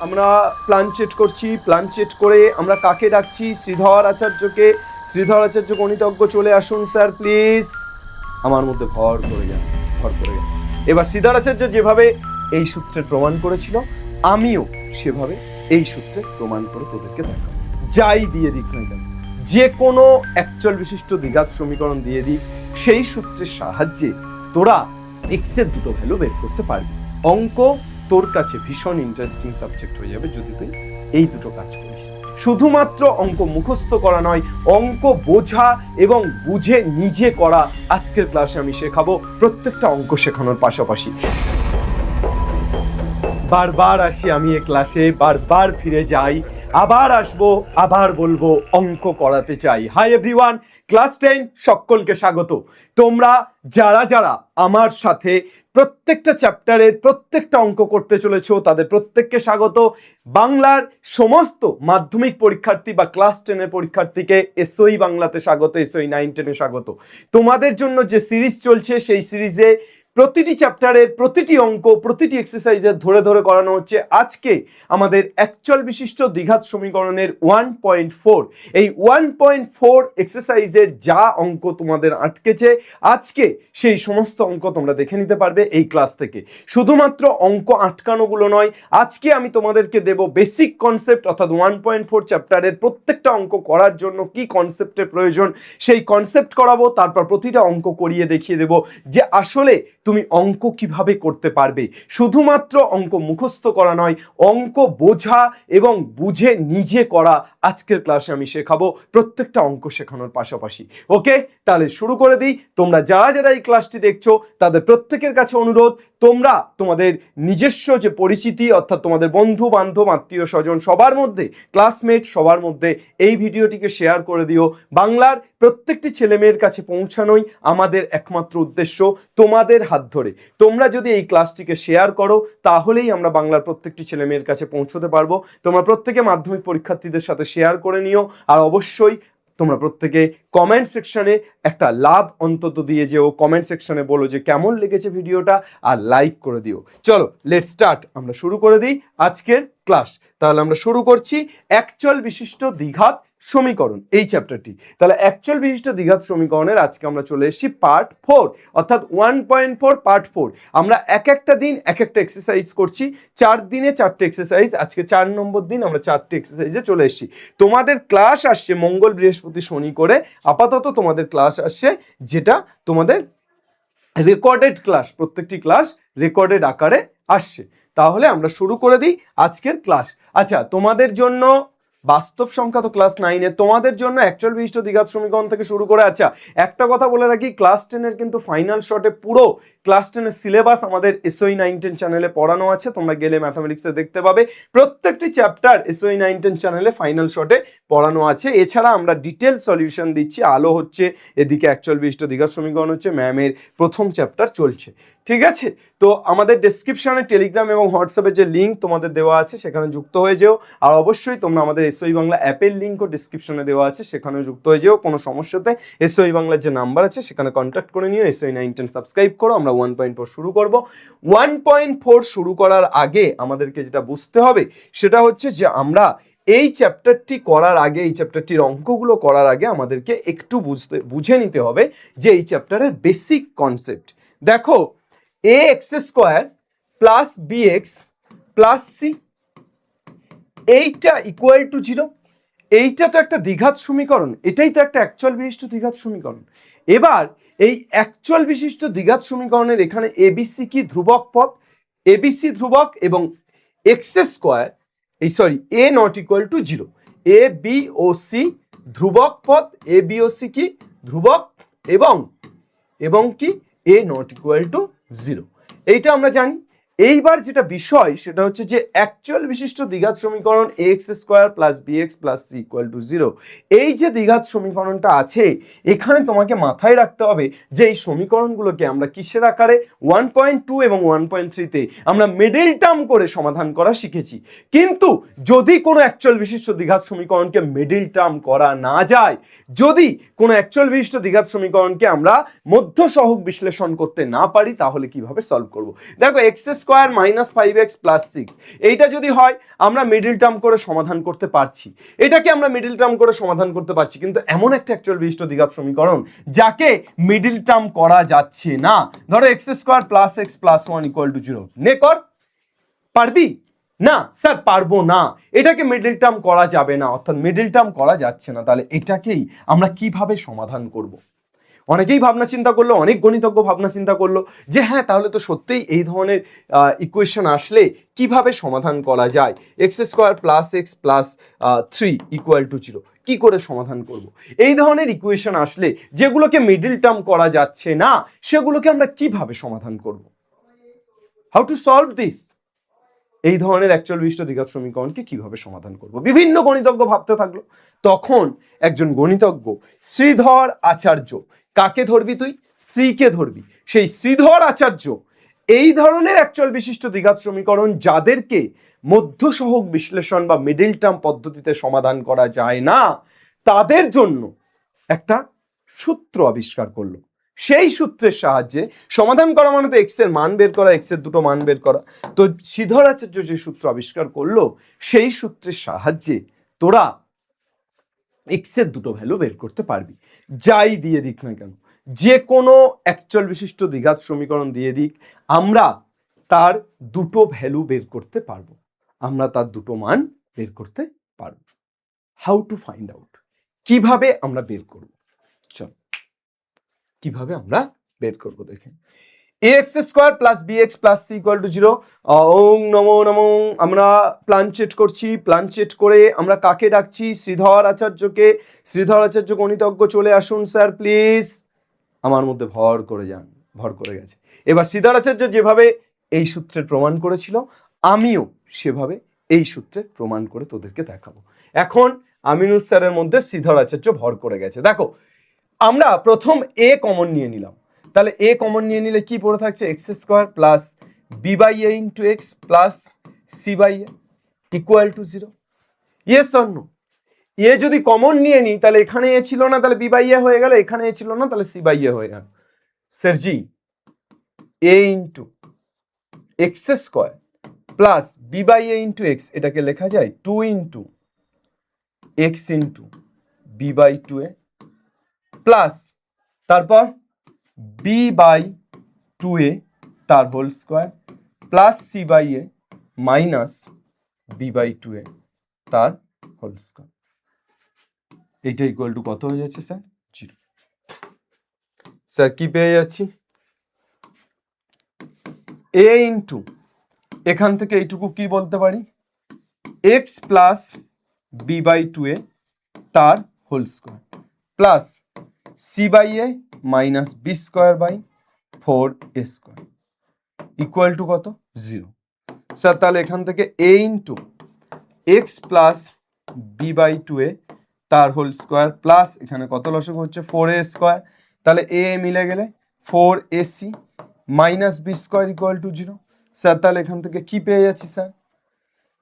আমরা প্ল্যান চেট করছি, প্ল্যান চেট করে আমরা কাকে ডাকছি? শ্রীধর আচার্যকে। শ্রীধর আচার্য গণিতজ্ঞ চলে আসুন স্যার প্লিজ। আমার মধ্যে ভর করে গেছে। এবার শ্রীধর আচার্য যেভাবে এই সূত্রের প্রমাণ করেছিল, আমিও সেভাবে এই সূত্রের প্রমাণ করে তোদেরকে দেখাবো। যাই দিয়ে দিক না কেন, যে কোনো একচল বিশিষ্ট দ্বিঘাত সমীকরণ দিয়ে দিক, সেই সূত্রের সাহায্যে তোরা এক্স এর দুটো ভ্যালু বের করতে পারবি। অঙ্ক তোর কাছে ভীষণ ইন্টারেস্টিং সাবজেক্ট হয়ে যাবে যদি তুই এই দুটো কাজ করিস। শুধুমাত্র অঙ্ক মুখস্থ করা নয়, অঙ্ক বোঝা এবং বুঝে নিজে করা আজকের ক্লাসে আমি শেখাবো। প্রত্যেকটা অঙ্ক শেখানোর পাশাপাশি বারবার আসি আমি এই ক্লাসে, বারবার ফিরে যাই, আবার আসবো, আবার বলবো অঙ্ক করাতে চাই। হাই এভরিওয়ান, ক্লাস 10 সকলকে স্বাগত। তোমরা যারা যারা আমার সাথে প্রত্যেকটা চ্যাপ্টারের প্রত্যেকটা অঙ্ক করতে চলেছো তাদের প্রত্যেককে স্বাগত। বাংলার সমস্ত মাধ্যমিক পরীক্ষার্থী বা ক্লাস 10 পরীক্ষার্থীকে এসওই বাংলাতে স্বাগত, এসওই 9-10 স্বাগত। তোমাদের জন্য যে সিরিজ চলছে সেই সিরিজে প্রতিটি চ্যাপ্টারের প্রতিটি অঙ্ক প্রতিটি এক্সারসাইজের ধরে ধরে করানো হচ্ছে। আজকে আমাদের একচল বিশিষ্ট দ্বিঘাত সমীকরণের 1.4, এই 1.4 এক্সারসাইজের যা অঙ্ক তোমাদের আটকেছে আজকে সেই সমস্ত অঙ্ক তোমরা দেখে নিতে পারবে এই ক্লাস থেকে। শুধুমাত্র অঙ্ক আটকানোগুলো নয়, আজকে আমি তোমাদেরকে দেব বেসিক কনসেপ্ট, অর্থাৎ 1.4 চ্যাপ্টারের প্রত্যেকটা অঙ্ক করার জন্য কি কনসেপ্টের প্রয়োজন সেই কনসেপ্ট করাবো। তারপর প্রতিটা অঙ্ক করিয়ে দেখিয়ে দেব যে আসলে তুমি অঙ্ক কিভাবে করতে পারবে। শুধুমাত্র অঙ্ক মুখস্থ করা নয়, অঙ্ক বোঝা এবং বুঝে নিজে করা আজকের ক্লাসে আমি শেখাবো, প্রত্যেকটা অঙ্ক শেখানোর পাশাপাশি। ওকে, তাহলে শুরু করে দিই। তোমরা যারা যারা এই ক্লাসটি দেখছো তাদের প্রত্যেকের কাছে অনুরোধ, তোমরা তোমাদের নিজস্ব যে পরিচিতি অর্থাৎ তোমাদের বন্ধু বান্ধব আত্মীয় স্বজন সবার মধ্যে, ক্লাসমেট সবার মধ্যে এই ভিডিওটিকে শেয়ার করে দিও। বাংলার প্রত্যেকটি ছেলে মেয়ের কাছে পৌঁছানোই আমাদের একমাত্র উদ্দেশ্য। তোমাদের হাত ধরে তোমরা যদি এই ক্লাসটিকে শেয়ার করো তাহলেই আমরা বাংলার প্রত্যেকটি ছেলে মেয়ের কাছে পৌঁছতে পারবো। তোমরা প্রত্যেকে মাধ্যমিক পরীক্ষার্থীদের সাথে শেয়ার করে নিও, আর অবশ্যই তোমরা প্রত্যেকে কমেন্ট সেকশনে একটা লাভ অন্তত দিয়ে যেও। কমেন্ট সেকশনে বলো যে কেমন লেগেছে ভিডিওটা, আর লাইক করে দিও। চলো লেটস স্টার্ট, আমরা শুরু করে দিই আজকের ক্লাস। তাহলে আমরা শুরু করছি একচল বিশিষ্ট দ্বিঘাত সমীকরণ এই চ্যাপ্টারটি। তাহলে একচল বিশিষ্ট দ্বিঘাত সমীকরণের আজকে আমরা চলে এসেছি পার্ট 4, অর্থাৎ 1.4 পার্ট 4। আমরা এক একটা দিন এক একটা এক্সারসাইজ করছি, 4 দিনে 4টে এক্সারসাইজ। আজকে 4 নম্বর দিন, আমরা 4টে এক্সারসাইজে চলে এসেছি। তোমাদের ক্লাস আসছে মঙ্গল বৃহস্পতি শনি করে, আপাতত তোমাদের ক্লাস আসছে যেটা তোমাদের রেকর্ডেড ক্লাস, প্রত্যেকটি ক্লাস রেকর্ডেড আকারে আসছে। তাহলে আমরা শুরু করে দিই আজকের ক্লাস। আচ্ছা, তোমাদের জন্য বাস্তব সংখ্যা তো ক্লাস 9-এ, তোমাদের জন্য একচল বিশিষ্ট দ্বিঘাত সমীকরণ থেকে শুরু করে। আচ্ছা, একটা কথা বলে রাখি, ক্লাস 10-এর কিন্তু ফাইনাল শর্টে পুরো ক্লাস 10-এর সিলেবাস আমাদের এসওই 9-10 চ্যানেলে পড়ানো আছে। তোমরা গেলে ম্যাথামেটিক্সে দেখতে পাবে প্রত্যেকটি চ্যাপ্টার এসওই 9-10 চ্যানেলে ফাইনাল শর্টে পড়ানো আছে। এছাড়া আমরা ডিটেল সলিউশন দিচ্ছি। আলো হচ্ছে এদিকে, একচল বিশিষ্ট দ্বিঘাত সমীকরণ হচ্ছে, ম্যামের প্রথম চ্যাপ্টার চলছে। ঠিক আছে, তো আমাদের ডেসক্রিপশনে টেলিগ্রাম এবং হোয়াটসঅ্যাপের যে লিঙ্ক তোমাদের দেওয়া আছে সেখানে যুক্ত হয়ে যেও। আর অবশ্যই তোমরা আমাদের এসওই বাংলা অ্যাপের লিঙ্কও ডেসক্রিপশনে দেওয়া আছে, সেখানেও যুক্ত হয়ে যেও। কোনো সমস্যাতে এসওই বাংলার যে নাম্বার আছে সেখানে কন্ট্যাক্ট করে নিও। এসওই 9-10 সাবস্ক্রাইব করো। আমরা 1.4 শুরু করব। 1.4 শুরু করার আগে আমাদেরকে যেটা বুঝতে হবে সেটা হচ্ছে যে আমরা এই চ্যাপ্টারটি করার আগে, এই চ্যাপ্টারটির অঙ্কগুলো করার আগে আমাদেরকে একটু বুঝে নিতে হবে যে এই চ্যাপ্টারের বেসিক কনসেপ্ট। দেখো, ax² plus bx plus c, এইটা ইকুয়াল টু 0। এইটা তো একটা দ্বিঘাত সমীকরণ, এটাই তো একটা একচল বিশিষ্ট দ্বিঘাত সমীকরণ। এবার এই একচল বিশিষ্ট দ্বিঘাত সমীকরণের এখানে এবিসি কি? ধ্রুবক পদ। এবিসি ধ্রুবক এবং x² a not equal to 0। A B ও সি ধ্রুবক পদ, এ বি ও সি কি? ধ্রুবক, এবং কি a নট ইকুয়াল টু 0। এইটা আমরা জানি। এইবার যেটা বিষয় সেটা হচ্ছে যে একচল বিশিষ্ট দ্বিঘাত সমীকরণ ax² plus bx plus c equal to 0, এই যে দ্বিঘাত সমীকরণটা আছে এখানে তোমাকে মাথায় রাখতে হবে যে এই সমীকরণগুলোকে আমরা কিসের আকারে 1.2 এবং 1.3-তে আমরা মিডল টার্ম করে সমাধান করা শিখেছি। কিন্তু যদি কোনো একচল বিশিষ্ট দ্বিঘাত সমীকরণকে মিডল টার্ম করা না যায়, যদি কোনো একচল বিশিষ্ট দ্বিঘাত সমীকরণকে আমরা মধ্য সহগ বিশ্লেষণ করতে না পারি, তাহলে কিভাবে সলভ করব? দেখো, x² square minus 5x plus 6, এইটা যদি হয় আমরা মিডল টার্ম করে সমাধান করতে পারছি, এটাকে আমরা মিডল টার্ম করে সমাধান করতে পারছি, কিন্তু এমন একটা অ্যাকচুয়াল বিশিষ্ট দ্বিঘাত সমীকরণ যাকে মিডল টার্ম করা যাচ্ছে না। ধরো x square plus x plus 1 equal to 0, নে কর, পারবি না স্যার? পারবো না, এটাকে মিডল টার্ম করা যাবে না, অর্থাৎ মিডল টার্ম করা যাচ্ছে না। তাহলে এটাকেই আমরা কিভাবে সমাধান করব? অনেকেই ভাবনা চিন্তা করলো, অনেক গণিতজ্ঞ ভাবনা চিন্তা করলো যে হ্যাঁ তাহলে তো সত্যিই এই ধরনের ইকুয়েশন আসলে কিভাবে সমাধান করা যায়, x square plus x plus 3 equal to 0 কি করে সমাধান করব? এই ধরনের ইকুয়েশন আসলে যেগুলোকে মিডল টার্ম করা যাচ্ছে না সেগুলোকে আমরা কিভাবে সমাধান করব? How to solve this? এই ধরনের অ্যাকচুয়াল বিশিষ্ট দ্বিঘাত সমীকরণকে কিভাবে সমাধান করব? বিভিন্ন গণিতজ্ঞ ভাবতে থাকলো। তখন একজন গণিতজ্ঞ শ্রীধর আচার্য, কাকে ধরবি তুই? শ্রীকে ধরবি। সেই শ্রীধর আচার্য এই ধরনের অ্যাকচুয়াল বিশিষ্ট দ্বিঘাত সমীকরণ যাদেরকে মধ্যসহগ বিশ্লেষণ বা মিডল টার্ম পদ্ধতিতে সমাধান করা যায় না, তাদের জন্য একটা সূত্র আবিষ্কার করলো। সেই সূত্রের সাহায্যে সমাধান করা মানে তো এক্স এর মান বের করা, এক্স এর দুটো মান বের করা। তো শ্রীধর আচার্য যে সূত্র আবিষ্কার করলো সেই সূত্রের সাহায্যে তোরা এক্স এর দুটো ভ্যালু বের করতে পারবি, যাই দিয়ে দিক না কেন, যে কোনো অ্যাকচুয়াল বিশিষ্ট দ্বিঘাত সমীকরণ দিয়ে দিক, আমরা তার দুটো ভ্যালু বের করতে পারবো, আমরা তার দুটো মান বের করতে পারবো। How to find out? কিভাবে আমরা বের করব? চল কিভাবে আমরা বের করব দেখেন। ax square plus bx plus c equal to 0, ওং নমো নমো। আমরা প্লানচেট করছি, প্লানচেট করে আমরা কাকে ডাকছি? শ্রীধর আচার্যকে। শ্রীধর আচার্য গণিতজ্ঞ চলে আসুন স্যার প্লিজ। আমার মধ্যে ভর করে যান, ভর করে গেছে। এবার শ্রীধর আচার্য যেভাবে এই সূত্রের প্রমাণ করেছিল আমিও সেভাবে এই সূত্রের প্রমাণ করে তোদেরকে দেখাবো। এখন আমিনুস স্যারের মধ্যে শ্রীধর আচার্য ভর করে গেছে। দেখো আমরা প্রথম এ কমন নিয়ে নিলাম, তাহলে এ কমন নিয়ে নিলে কি পড়ে থাকছে? X square plus B by a into x plus C by a equal to 0। Yes or no? A যদি কমন নিয়ে নিই তাহলে এখানে এ ছিল না, তাহলে বি বাই এ হয়ে গেল, এখানে এ ছিল না তাহলে সি বাই এ হয়ে গেল। স্যারজি a into x square plus B by a into x, এটাকে লেখা যায় 2 into x into B by 2a plus তারপর বি বাই 2a তার whole square plus C by A minus B by 2a তার whole square. এইটা equal to কত হয়ে যাচ্ছে স্যার? 0। স্যার কি পেয়ে যাচ্ছি? এ ইন্টু এখান থেকে এইটুকু কি বলতে পারি? X plus B by 2a তার whole square plus C by A minus B square by 4a square equal to কত? 0। স্যার তাহলে এখান থেকে a into x plus B by 2a তার হোল স্কোয়ার প্লাস এখানে কত লসক হচ্ছে? 4a স্কোয়ার, তাহলে এ মিলে গেলে 4ac minus B square equal to 0। Sir তাহলে এখান থেকে কি পেয়ে যাচ্ছি স্যার?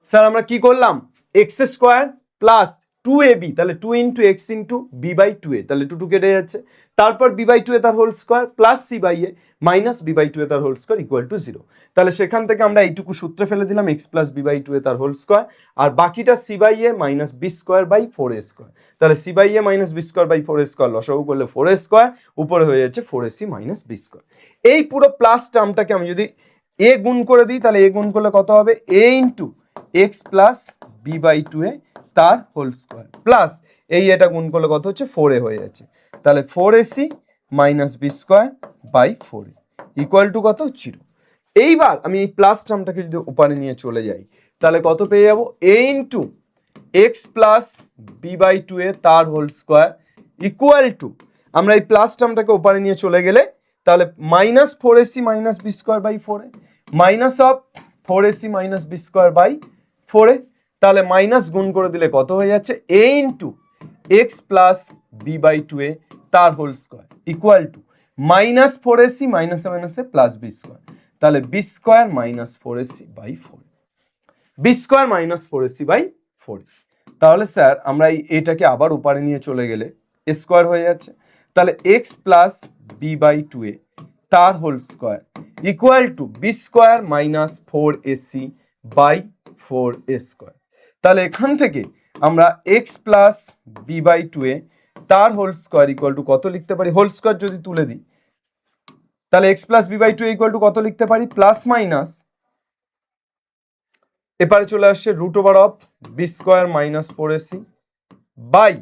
স্যার আমরা কি করলাম? এক্স স্কোয়ার প্লাস 2ab, তাহলে 2 into x into B by 2a, তাহলে 2 কেটে যাচ্ছে, তারপর বি বাই 2a তার whole square plus C by A minus B by 2a তার হোল স্কোয়ার ইকুয়াল টু 0। তাহলে সেখান থেকে আমরা এইটুকু সূত্রে ফেলে দিলাম x plus B by 2a তার হোল স্কোয়ার, আর বাকিটা c by A minus B square by 4a square. তাহলে c by A minus B square by 4a square লসাগু করলে 4a স্কোয়ার, উপরে হয়ে যাচ্ছে 4ac মাইনাস বি স্কোয়ার। এই পুরো প্লাস টার্মটাকে আমি যদি এ গুণ করে দিই তাহলে এ গুণ করলে কত হবে? A into x plus B by 2a তার হোল স্কোয়ার প্লাস এই এটা গুণ করলে কত হচ্ছে? 4a হয়ে যাচ্ছে, তাহলে 4ac minus B square by 4a equal to কত? 0। এইবার আমি এই প্লাস টার্মটাকে যদি ওপারে নিয়ে চলে যাই তাহলে কত পেয়ে যাবো? A into x plus B by 2a তার হোল স্কোয়ার ইকুয়াল টু, আমরা এই প্লাস টার্মটাকে ওপারে নিয়ে চলে গেলে তাহলে minus 4ac minus B square by 4a minus of 4ac minus B square by 4a, তাহলে মাইনাস গুণ করে দিলে কত হয়ে যাচ্ছে? A into x plus B by 2a তার whole square equal to minus 4ac মাইনাসে মাইনাসে প্লাস বি স্কোয়ার, তাহলে b square minus 4ac by 4, b square minus 4ac by 4। তাহলে স্যার আমরা এটাকে আবার ওপারে নিয়ে চলে গেলে স্কোয়ার হয়ে যাচ্ছে, তাহলে x plus B by 2a তার whole square equal to B square minus 4ac by 4a square. তাহলে এখান থেকে আমরা x plus B by 2a তার হোল স্কোয়ার ইকুয়াল টু কত লিখতে পারি, হোল স্কোয়ার যদি তুলে দিই তাহলে x plus B by 2 equal to কত লিখতে পারি, প্লাস মাইনাস এপারে চলে আসছে root over of B square minus 4ac by,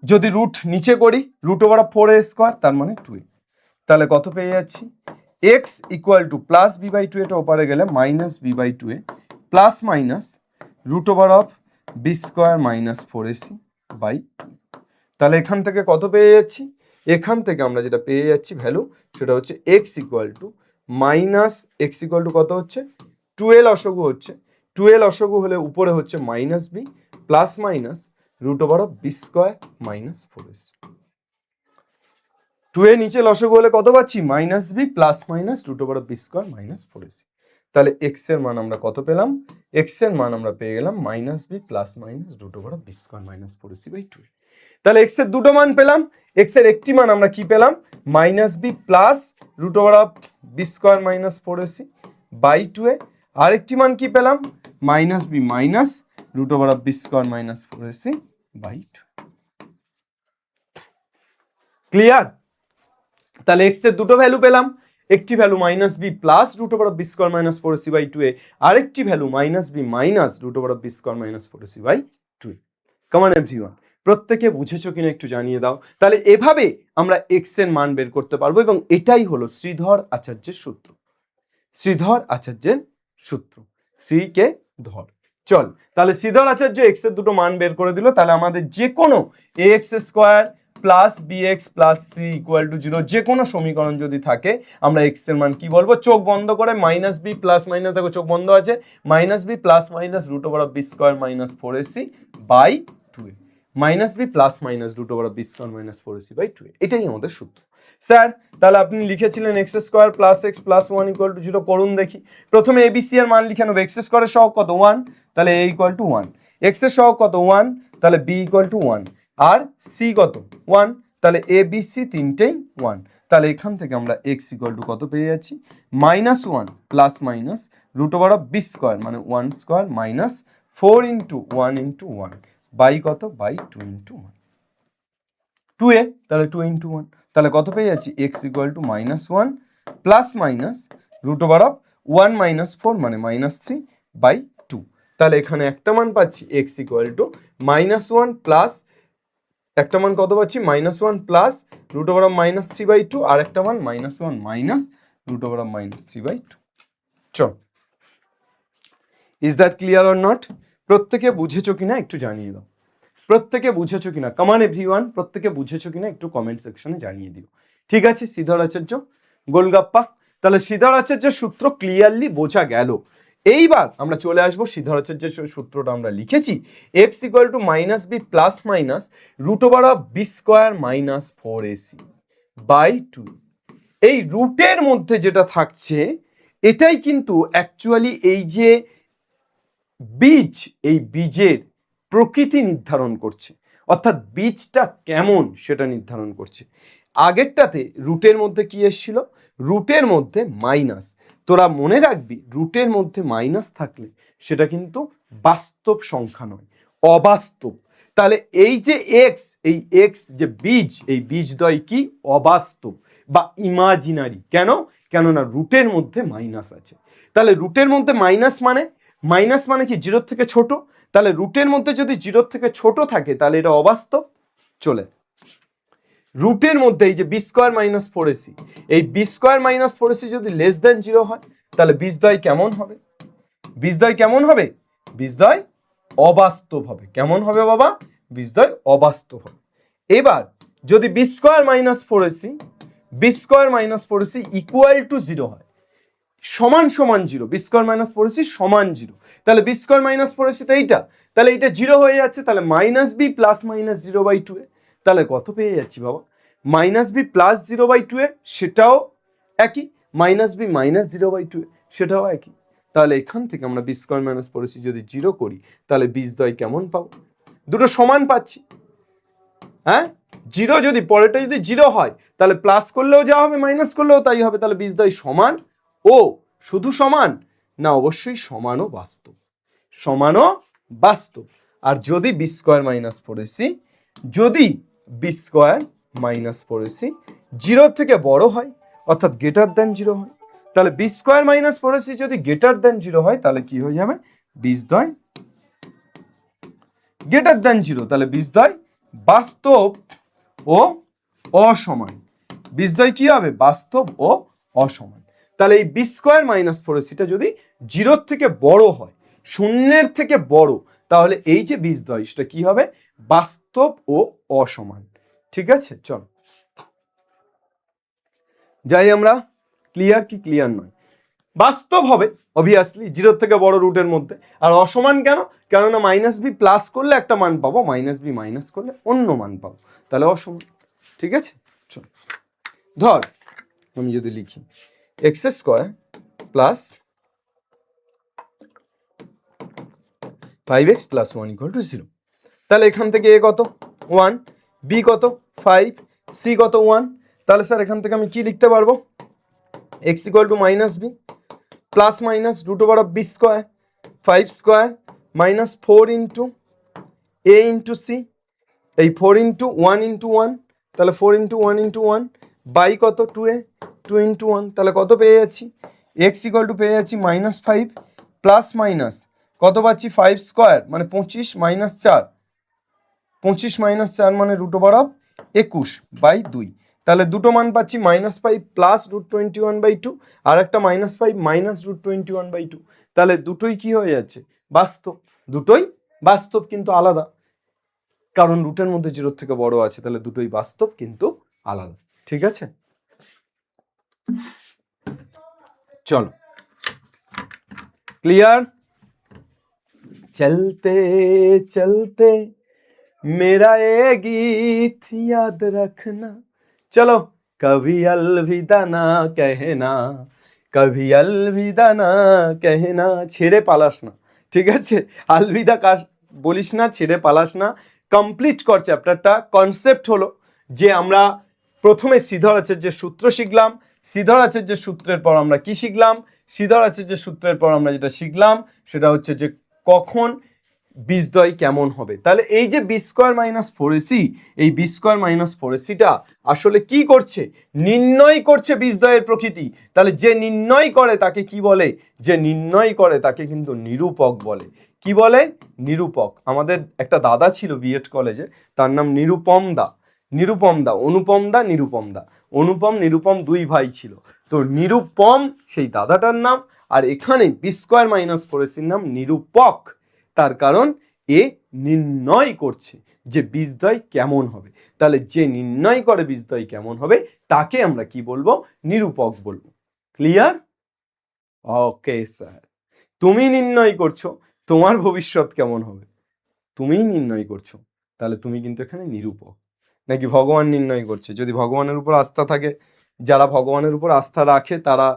যদি রুট নিচে করি root over of 4a square তার মানে 2a। তাহলে কত পেয়ে যাচ্ছি, x equal to plus B by 2 এটা ওপারে গেলে minus B by 2a plus minus root over of B square minus 4ac by 2। তাহলে এখান থেকে কত পেয়ে যাচ্ছি, এখান থেকে আমরা যেটা পেয়ে যাচ্ছি ভ্যালু সেটা হচ্ছে x equal to minus x equal to কত হচ্ছে 12 লসাগু হচ্ছে, 12 লসাগু হলে উপরে হচ্ছে minus B plus minus root over of B square minus 4ac। 2a নিচে লসাগু হলে কত পাচ্ছি, minus B plus minus root over of B square minus 4ac। তাহলে এক্স এর মান আমরা কত পেলাম, এক্স এর মান আমরা পেয়ে গেলাম minus B plus minus root over of B square minus 4ac by 2। তাহলে এক্স এর দুটো মান পেলাম, এক্স এর একটি মান আমরা কি পেলাম, minus B plus root over of B square minus 4ac by 2a, আরেকটি মান কি পেলাম, minus B minus root over of B square minus 4ac by 2। Clear? তাহলে এক্স এর দুটো ভ্যালু পেলাম, একটি value minus B plus root over of B square minus 4ac by 2a, আরেকটি value minus B minus root over of B square minus 4ac by 2। Come on everyone, প্রত্যেকে বুঝেছো কিনা একটু জানিয়ে দাও। তাহলে এভাবে আমরা এক্স এর মান বের করতে পারবো এবং এটাই হলো শ্রীধর আচার্যের সূত্র, শ্রীধর আচার্যের সূত্র, শ্রী কে ধর। চল, তাহলে শ্রীধর আচার্য এক্স এর দুটো মান বের করে দিল। তাহলে আমাদের যে কোনো x square plus BX plus C equal to 0 যে কোনো সমীকরণ যদি থাকে আমরা এক্স এর মান কি বলবো, চোখ বন্ধ করে মাইনাস বি প্লাস মাইনাস, দেখো চোখ বন্ধ আছে, minus B plus minus root over of B square minus 4ac by 2a, minus B plus minus root over of B square minus 4ac by 2a, এটাই আমাদের সূত্র। স্যার তাহলে আপনি লিখেছিলেন x square plus x plus 1 equal to 0, করুন দেখি। প্রথমে ABC এর মান লিখে নেবো, এক্স স্কোয়ারের সহগ কত 1, তাহলে এ ইকুয়াল টু 1, এক্স এর সহগ কত 1, তাহলে বি ইকুয়াল টু 1, আর সি কত 1, তাহলে এ বি সি তিনটেই 1। তাহলে এখান থেকে আমরা এক্স ইকুয়াল টু কত পেয়ে যাচ্ছি, minus 1 plus minus root over of B square মানে 1 square minus 4 into 1 into 1 by কত, বাই 2 ইন্টু 1, 2a, তাহলে 2 ইন্টু 1, তাহলে কত পেয়ে যাচ্ছি, x equal to minus 1 plus minus root over of 1 minus 4 মানে মাইনাস 3 বাই 2। তাহলে এখানে একটা মান পাচ্ছি x equal to minus 1 plus একটা মান কত পাচ্ছি, minus 1 plus root over of minus 3 by 2, আর একটা মান minus 1 minus root over of minus 3 by 2। চল, is that clear or not? প্রত্যেকে বুঝেছো কিনা একটু জানিয়ে দাও, প্রত্যেকে বুঝেছো কিনা, কমান এভরিওয়ান, প্রত্যেকে বুঝেছো কিনা একটু কমেন্ট সেকশনে জানিয়ে দিও। ঠিক আছে, শ্রীধর আচার্য গোলগাপ্পা। তাহলে শ্রীধর আচার্যের সূত্র ক্লিয়ারলি বোঝা গেল। এইবার আমরা চলে আসবো শ্রীধর আচার্যের সূত্রটা আমরা লিখেছি, x equal to minus B plus minus root over of B square minus 4ac by 2। এই রুটের মধ্যে যেটা থাকছে এটাই কিন্তু অ্যাকচুয়ালি এই যে বীজ, এই বীজের প্রকৃতি নির্ধারণ করছে, অর্থাৎ বীজটা কেমন সেটা নির্ধারণ করছে। আগেরটাতে রুটের মধ্যে কি এসেছিল, রুটের মধ্যে মাইনাস। তোরা মনে রাখবি রুটের মধ্যে মাইনাস থাকলে সেটা কিন্তু বাস্তব সংখ্যা নয়, অবাস্তব। তাহলে এই যে এক্স, এই এক্স যে বীজ, এই বীজদ্বয় কি অবাস্তব বা ইমাজিনারি। কেন? কেননা রুটের মধ্যে মাইনাস আছে। তাহলে রুটের মধ্যে মাইনাস মানে, মাইনাস মানে কি জিরোর থেকে ছোট, তাহলে রুটের মধ্যে যদি জিরোর থেকে ছোট থাকে তাহলে এটা অবাস্তব। চলে রুটের মধ্যে এই যে বি স্কোয়ার মাইনাস 4ac, এই বি স্কোয়ার মাইনাস 4ac যদি লেস দেন 0 হয় তাহলে বীজদ্বয় কেমন হবে, বীজদ্বয় কেমন হবে, বীজদ্বয় অবাস্তব হবে। কেমন হবে বাবা, বীজদ্বয় অবাস্তব হবে। এবার যদি B square minus 4ac, B square minus 4ac equal to 0 হয়, সমান সমান 0, বি স্কোয়ার মাইনাস 4ac সমান 0, তাহলে বি স্কোয়ার মাইনাস 4ac তো এইটা, তাহলে এইটা 0 হয়ে যাচ্ছে, তাহলে minus B plus minus 0 by 2a। তাহলে কত পেয়ে যাচ্ছি বাবা, minus B plus 0 by 2a সেটাও একই, minus B minus 0 by 2a সেটাও একই। তাহলে এখান থেকে আমরা বি স্কোয়ার মাইনাস 4ac যদি 0 করি তাহলে বীজদ্বয় কেমন পাবো, দুটো সমান পাচ্ছি। হ্যাঁ, জিরো যদি পরেরটা যদি জিরো হয় তাহলে প্লাস করলেও যা হবে মাইনাস করলেও তাই হবে, তাহলে বীজদ্বয় সমান ও শুধু সমান না, অবশ্যই সমান ও বাস্তব, সমান ও বাস্তব। আর যদি বি স্কোয়ার মাইনাস পড়েছি, যদি বি স্কোয়ার মাইনাস পড়েছি জিরোর থেকে বড় হয় অর্থাৎ গ্রেটার দেন জিরো হয়, তাহলে বি স্কোয়ার মাইনাস পড়েছি যদি গ্রেটার দেন জিরো হয় তাহলে কি হয়ে যাবে, বীজদ্বয় গ্রেটার দেন জিরো, তাহলে বীজদ্বয় বাস্তব ও অসমান। বীজদ্বয় কি হবে, বাস্তব ও অসমান। তাহলে এই বি স্কোয়ার মাইনাস পড়েছিটা যদি জিরোর থেকে বড় হয়, শূন্যের থেকে বড়, তাহলে এই যে বীজদ্বয় সেটা কি হবে, বাস্তব ও অসমান। ঠিক আছে, চল যাই আমরা, ক্লিয়ার কি ক্লিয়ার নয়? বাস্তব হবে অবভিয়াসলি জিরোর থেকে বড় রুটের মধ্যে, আর অসমান কেন, কেননা মাইনাস বি প্লাস করলে একটা মান পাবো, মাইনাস বি মাইনাস করলে অন্য মান পাবো, তাহলে অসমান। ঠিক আছে, চল ধর আমি যদি লিখি x square plus 5x plus 1 equal to 0, তাহলে এখান থেকে এ কত 1, বি কত 5, সি কত 1, তাহলে স্যার এখান থেকে আমি কি লিখতে পারবো, x equal to minus B plus minus root over of B square 5 square minus 4 into A into C, এই 4 ইন্টু 1 ইন্টু 1, তাহলে 4 ইন্টু 1 ইন্টু 1 বাই কত 2a 2 ইন্টু 1, তাহলে কত পেয়ে যাচ্ছি, এক্স ইকুয়াল টু পেয়ে যাচ্ছি -5 প্লাস মাইনাস কত পাচ্ছি 5 স্কোয়ার মানে 25 মাইনাস 4, 25 মাইনাস 4 মানে রুট ওভার অফ 21 বাই 2, তাহলে দুটো মান পাচ্ছি -5 প্লাস √21/2 আর একটা -5 মাইনাস √21/2, তাহলে দুটোই কি হয়ে যাচ্ছে, বাস্তব, দুটোই বাস্তব কিন্তু আলাদা, কারণ রুটের মধ্যে জিরোর থেকে বড় আছে, তাহলে দুটোই বাস্তব কিন্তু আলাদা। ঠিক আছে, চলো ক্লিয়ার। চলতে চলতে मेरा ये गीत याद रखना, चलो कभी अलविदा ना कहना, कभी अलविदा ना कहना, ছেড়ে পালাস না। ঠিক আছে, আলবিদা কাজ বলিস না, ছেড়ে পালাস না। কমপ্লিট কর চ্যাপ্টারটা। কনসেপ্ট হলো যে আমরা প্রথমে শ্রীধর আচার্যের সূত্র শিখলাম, শ্রীধর আচার্যের সূত্রের পর আমরা কি শিখলাম, শ্রীধর আচার্যের সূত্রের পর আমরা যেটা শিখলাম সেটা হচ্ছে যে কখন বীজদ্বয় কেমন হবে। তাহলে এই যে বি স্কোয়ার মাইনাস 4ac, এই বি স্কোয়ার মাইনাস 4ac-টা আসলে কি করছে, নির্ণয় করছে বীজদ্বয়ের প্রকৃতি। তাহলে যে নির্ণয় করে তাকে কি বলে, যে নির্ণয় করে তাকে কিন্তু নিরূপক বলে। কি বলে, নিরূপক। আমাদের একটা দাদা ছিল বিএড কলেজে, তার নাম নিরুপম দা, নিরুপম দা, অনুপম দা, নিরুপম দা, অনুপম নিরুপম দুই ভাই ছিল, তো নিরুপম সেই দাদাটার নাম, আর এখানে বি স্কোয়ার মাইনাস 4ac-র নাম নিরূপক, তার কারণ এ নির্ণয় করছে যে বীজদ্বয় কেমন হবে। তাহলে যে নির্ণয় করে বীজদ্বয় কেমন হবে তাকে আমরা কি বলবো, নিরূপক বলবো। ক্লিয়ার? ওকে স্যার, তুমি নির্ণয় করছো তোমার ভবিষ্যৎ কেমন হবে, তুমিই নির্ণয় করছো, তাহলে তুমি কিন্তু এখানে নিরূপক। নাকি ভগবান নির্ণয় করছে? যদি ভগবানের উপর আস্থা থাকে, যারা ভগবানের উপর আস্থা রাখে তারা,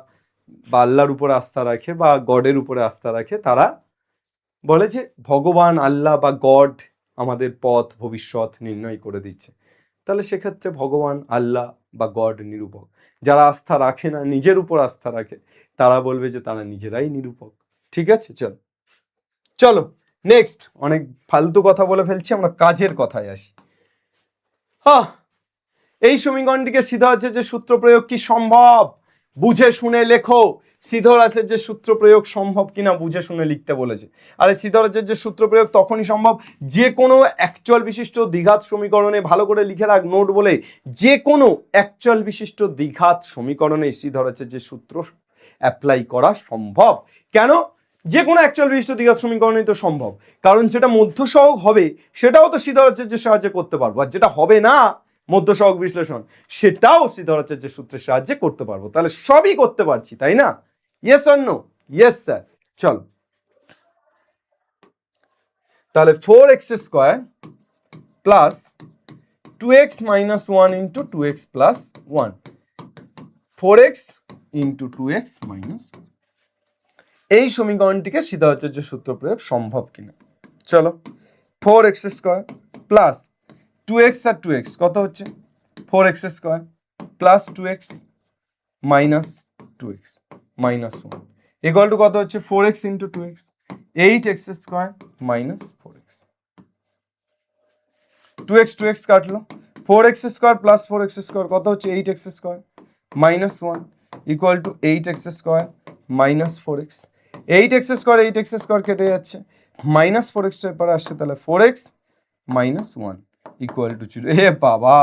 বা আল্লাহর উপর আস্থা রাখে বা গডের উপরে আস্থা রাখে, তারা বলে যে ভগবান আল্লাহ বা গড আমাদের পথ ভবিষ্যৎ নির্ণয় করে দিচ্ছে, তাহলে সেক্ষেত্রে ভগবান আল্লাহ বা গড নিরূপক। যারা আস্থা রাখে না, নিজের উপর আস্থা রাখে, তারা বলবে যে তারা নিজেরাই নিরূপক। ঠিক আছে, চলো চলো নেক্সট, অনেক ফালতু কথা বলে ফেলছি, আমরা কাজের কথায় আসি। এই সমীকরণটিকে শ্রীধর আচার্যের সূত্র প্রয়োগ কি সম্ভব, বুঝে শুনে লেখো। শ্রীধর আচার্যের সূত্র প্রয়োগ সম্ভব কিনা বুঝে শুনে লিখতে বলেছে। আরে শ্রীধর আচার্যের সূত্র প্রয়োগ তখনই সম্ভব যে কোনো অ্যাকচুয়াল বিশিষ্ট দ্বিঘাত সমীকরণে, ভালো করে লিখে রাখ নোট বলে, যে কোনো অ্যাকচুয়াল বিশিষ্ট দ্বিঘাত সমীকরণে শ্রীধর আচার্যের সূত্র অ্যাপ্লাই করা সম্ভব। কেন? যে কোনো অ্যাকচুয়াল বিশিষ্ট দ্বিঘাত সমীকরণেই তো সম্ভব, কারণ যেটা মধ্যসহগ হবে সেটাও তো শ্রীধর আচার্যের সাহায্যে করতে পারবো, আর যেটা হবে না মধ্যসহগ বিশ্লেষণ সেটাও শ্রীধর আচার্যের সূত্রের সাহায্যে করতে পারবো। তাহলে সবই করতে পারছি, তাই না? Yes or no? Yes sir. চল তাহলে 4x square plus 2x minus 1 into 2x plus 1, 4x into 2x minus, এই সমীকরণটিকে শ্রীধর আচার্যের সূত্র প্রয়োগ সম্ভব কিনা। চলো 4x স্কোয়ার প্লাস 2x আর 2x কত হচ্ছে 4x square plus 2x minus 2x minus 1 equal to কত হচ্ছে 4x into 2x 8x square minus 4x 2x কাটলো 4x square plus 4x square কত হচ্ছে 8x square minus 1 equal two 8x square minus 4x 8x square কেটে যাচ্ছে minus 4x এর পরে আসছে তাহলে 4x মাইনাস 1 ইকুয়াল টু 0 এ বাবা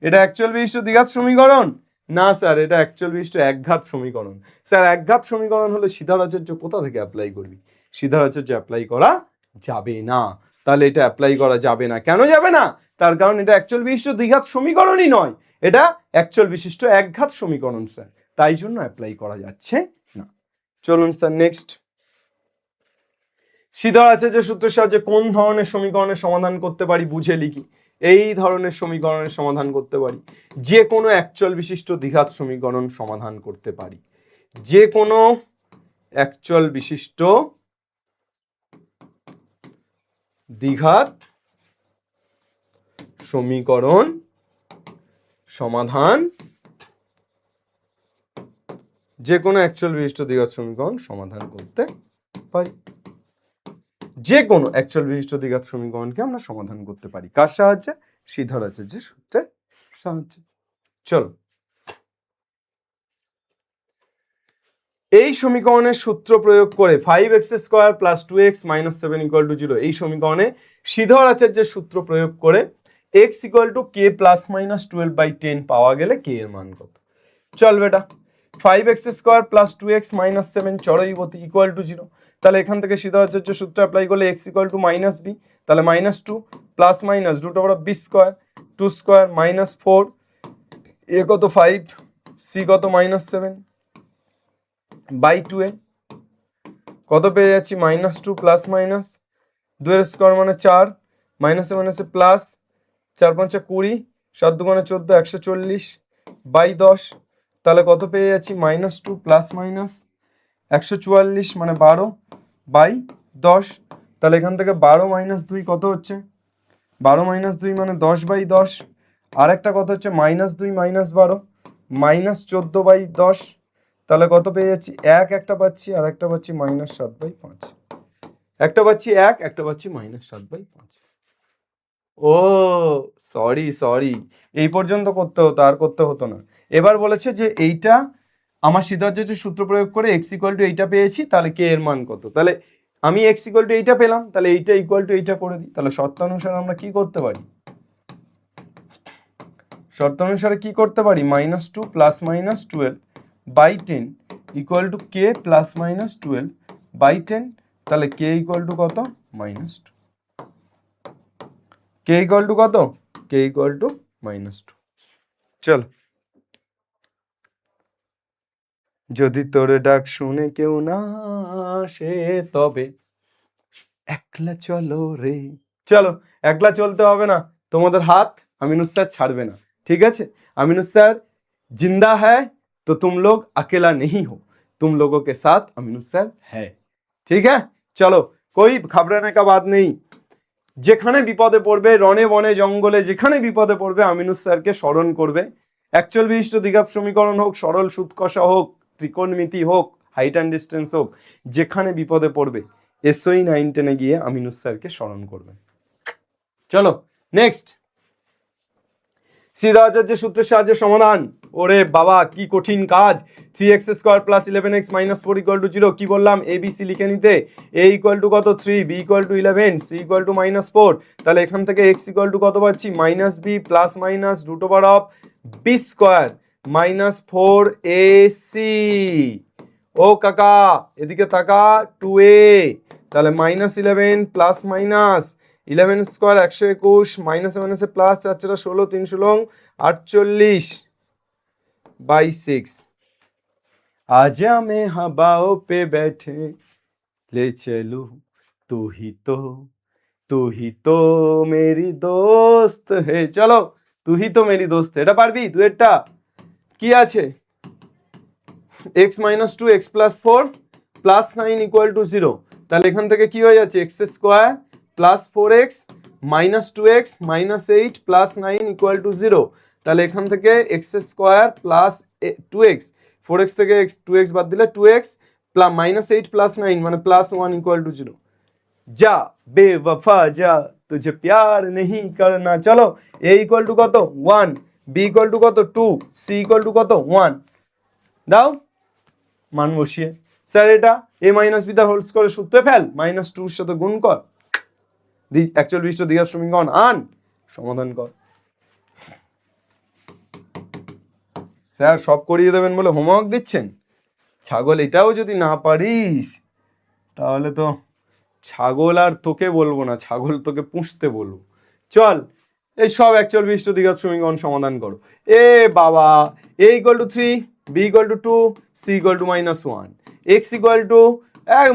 এটা অ্যাকচুয়াল বিশিষ্ট দ্বিঘাত সমীকরণ না স্যার এটা অ্যাকচুয়াল বিশিষ্ট একঘাত সমীকরণ স্যার একঘাত সমীকরণ হলে সিদ্ধারাচার্য কোথা থেকে অ্যাপ্লাই করবি সিদ্ধারাচার্য অ্যাপ্লাই করা যাবে না তাহলে এটা অ্যাপ্লাই করা যাবে না কেন যাবে না তার কারণ এটা অ্যাকচুয়াল বিশিষ্ট দ্বিঘাত সমীকরণই নয় এটা অ্যাকচুয়াল বিশিষ্ট একঘাত সমীকরণ স্যার তাই জন্য অ্যাপ্লাই করা যাচ্ছে না চলুন স্যার নেক্সট সিদ্ধারাচার্যের সূত্রের সাহায্যে কোন ধরনের সমীকরণের সমাধান করতে পারি বুঝে লিখি এই ধরনের সমীকরণের সমাধান করতে পারি যে কোনো অ্যাকচুয়াল বিশিষ্ট দ্বিঘাত সমীকরণ সমাধান করতে পারি যে কোনো অ্যাকচুয়াল বিশিষ্ট দ্বিঘাত সমীকরণ সমাধান যে কোনো অ্যাকচুয়াল বিশিষ্ট দ্বিঘাত সমীকরণ সমাধান করতে পারি যে কোনো অ্যাকচুয়াল বিশিষ্ট দ্বিঘাত সমীকরণকে আমরা সমাধান করতে পারি কার সাহায্যে সিদ্ধারাচার্যের সূত্রের সাহায্যে চলো এই সমীকরণের সূত্র প্রয়োগ করে 5x square plus 2x minus 7 equal to 0 এই সমীকরণে সিদ্ধারাচার্যের সূত্র প্রয়োগ করে x equal to k plus minus 12/10 পাওয়া গেলে k এর মান কত চল বেটা 5x square plus 2x minus 7 চরৈবতী ইকুয়াল টু 0 তাহলে এখান থেকে সিদ্ধারাচার্য সূত্র অ্যাপ্লাই করলে x equal to minus b তাহলে minus 2 plus minus root over b square 2 square minus 4 a কত 5 সি কত মাইনাস 7 বাই 2 কত পেয়ে যাচ্ছি মাইনাস 2 প্লাস মাইনাস 2 এর স্কোয়ার মানে 4 মাইনাসে মাইনাসে প্লাস 4 5 20 7 2 14 140 বাই 10 তাহলে কত পেয়ে যাচ্ছি মাইনাস 2 প্লাস মাইনাস 144 মানে 12 বাই 10 তাহলে এখান থেকে 12 মাইনাস 2 কত হচ্ছে 12 মাইনাস 2 মানে 10 বাই 10 আর একটা কত হচ্ছে মাইনাস 2 মাইনাস 12 মাইনাস 14 বাই 10 তাহলে কত পেয়ে যাচ্ছি 1 একটা পাচ্ছি আর একটা পাচ্ছি মাইনাস 7/5 একটা পাচ্ছি 1 একটা পাচ্ছি মাইনাস 7/5 ও সরি এই পর্যন্ত করতে হতো আর করতে হতো না এবার বলেছে যে এইটা আমার সিদ্ধারাচার্যের সূত্র প্রয়োগ করে x ইকুয়াল টু এইটা পেয়েছি তাহলে k এর মান কত তাহলে আমি x ইকুয়াল টু এইটা পেলাম তাহলে এইটা ইকুয়াল টু এইটা করে দিই তাহলে শর্তানুসারে আমরা কি করতে পারি শর্তানুসারে কি করতে পারি minus 2 plus minus 12 by 10 equal to k plus minus 12 by 10 তাহলে k ইকুয়াল টু কত মাইনাস 2 k ইকুয়াল টু কত k ইকুয়াল টু মাইনাস 2 চলো যদি তোর ডাক শুনে কেউ না আসে তবে একলা চলো রে চলো একলা চলতে হবে না তোমাদের হাত আমিনুস স্যার ছাড়বে না ঠিক আছে আমিনুस सर जिंदा है तो तुम लोग अकेला नहीं हो तुम लोगों के साथ अमीनुस सर है ठीक है चलो कोई घबराने का बात नहीं যেখানে বিপদে পড়বে রণে বনে জঙ্গলে যেখানে বিপদে পড়বে আমিনুস স্যারকে স্মরণ করবে অ্যাকচুয়াল বিশিষ্ট দ্বিঘাত সমীকরণ হোক সরল সুদ কষা হোক ত্রিকোণমিতি হোক হাইট অ্যান্ড ডিস্টেন্স হোক যেখানে বিপদে পড়বে এসওই 910 এ গিয়ে আমিনুস স্যারকে স্মরণ করবে চলো নেক্সট সিদ্ধারাচার্যের সূত্রের সাহায্যে সমাধান ওরে বাবা কি কঠিন কাজ 3x square plus 11x minus 4 equal to 0 কি বললাম ABC লিখে নিতে a ইকুয়াল টু কত 3 b equal to 11 c equal to minus 4 তাহলে এখান থেকে x ইকুয়াল টু কত পাচ্ছি minus b plus minus root over of b square minus 4ac ও কাকা এদিকে তাকা 2a তাহলে মাইনাস 11 প্লাস মাইনাস 11 স্কয়ার 121 মাইনাসে মাইনাসে প্লাস 4 4 16 3 16 48 बाई 6 आजा मैं हवाओं पे बैठे ले चलूं तू ही तो मेरी दोस्त है चलो तू ही तो मेरी दोस्त है এটা পারবি দুইটা কি আছে x - 2 x + 4 + 9 = 0 তাহলে এখান থেকে কি হয়ে যাচ্ছে x² + 4x minus 2x minus 8 plus 9 equal to 0। তাহলে এখান থেকে x square plus 2x, 4x থেকে 2x বাদ দিলে 2x প্লাস মাইনাস 8 প্লাস 9 মানে প্লাস 1 ইকুয়াল টু 0। যা বেवफा যা, तुझे प्यार नहीं करना। চলো a ইকুয়াল টু কত 1, b ইকুয়াল টু কত 2, c ইকুয়াল টু কত 1। দাও মান বসিয়ে, স্যার এটা a মাইনাস b তার হোল স্কয়ারের সূত্রে ফেল, মাইনাস 2 এর সাথে গুণ কর, অ্যাকচুয়াল বিশিষ্ট দ্বিঘাত সমীকরণ আন, সমাধান কর। স্যার সব করিয়ে দেবেন বলে হোমওয়ার্ক দিচ্ছেন? ছাগল এটাও যদি না পারিস তাহলে তো ছাগল আর তোকে বলবো না, ছাগল তোকে পুষতে বলবো। চল এই সব অ্যাকচুয়াল বিশিষ্ট দ্বিঘাত সমীকরণ সমাধান করো। এ বাবা, a equal to 3, b equal to 2, c equal to minus 1, x equal to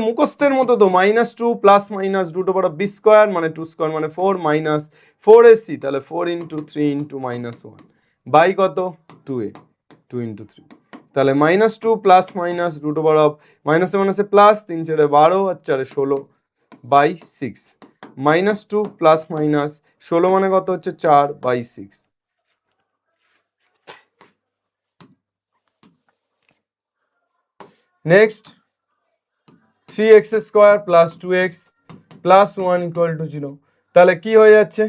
মুখস্থের মতো তো minus 2 plus minus root over of b square মানে 2 স্কোয়ার মানে 4 মাইনাস 4ac, তাহলে 4 ইন্টু 3 ইন্টু মাইনাস 1 বাই কত 2a, 2 ইন্টু 3, তাহলে minus 2 plus minus root over of মাইনাসে মাইনাসে প্লাস 3 4 12 আর 4 16 বাই 6, মাইনাস 2 প্লাস মাইনাস 16 মানে কত হচ্ছে 4 by 6। Next 3x square plus 2x plus 1 equal to 0, তাহলে কি হয়ে যাচ্ছে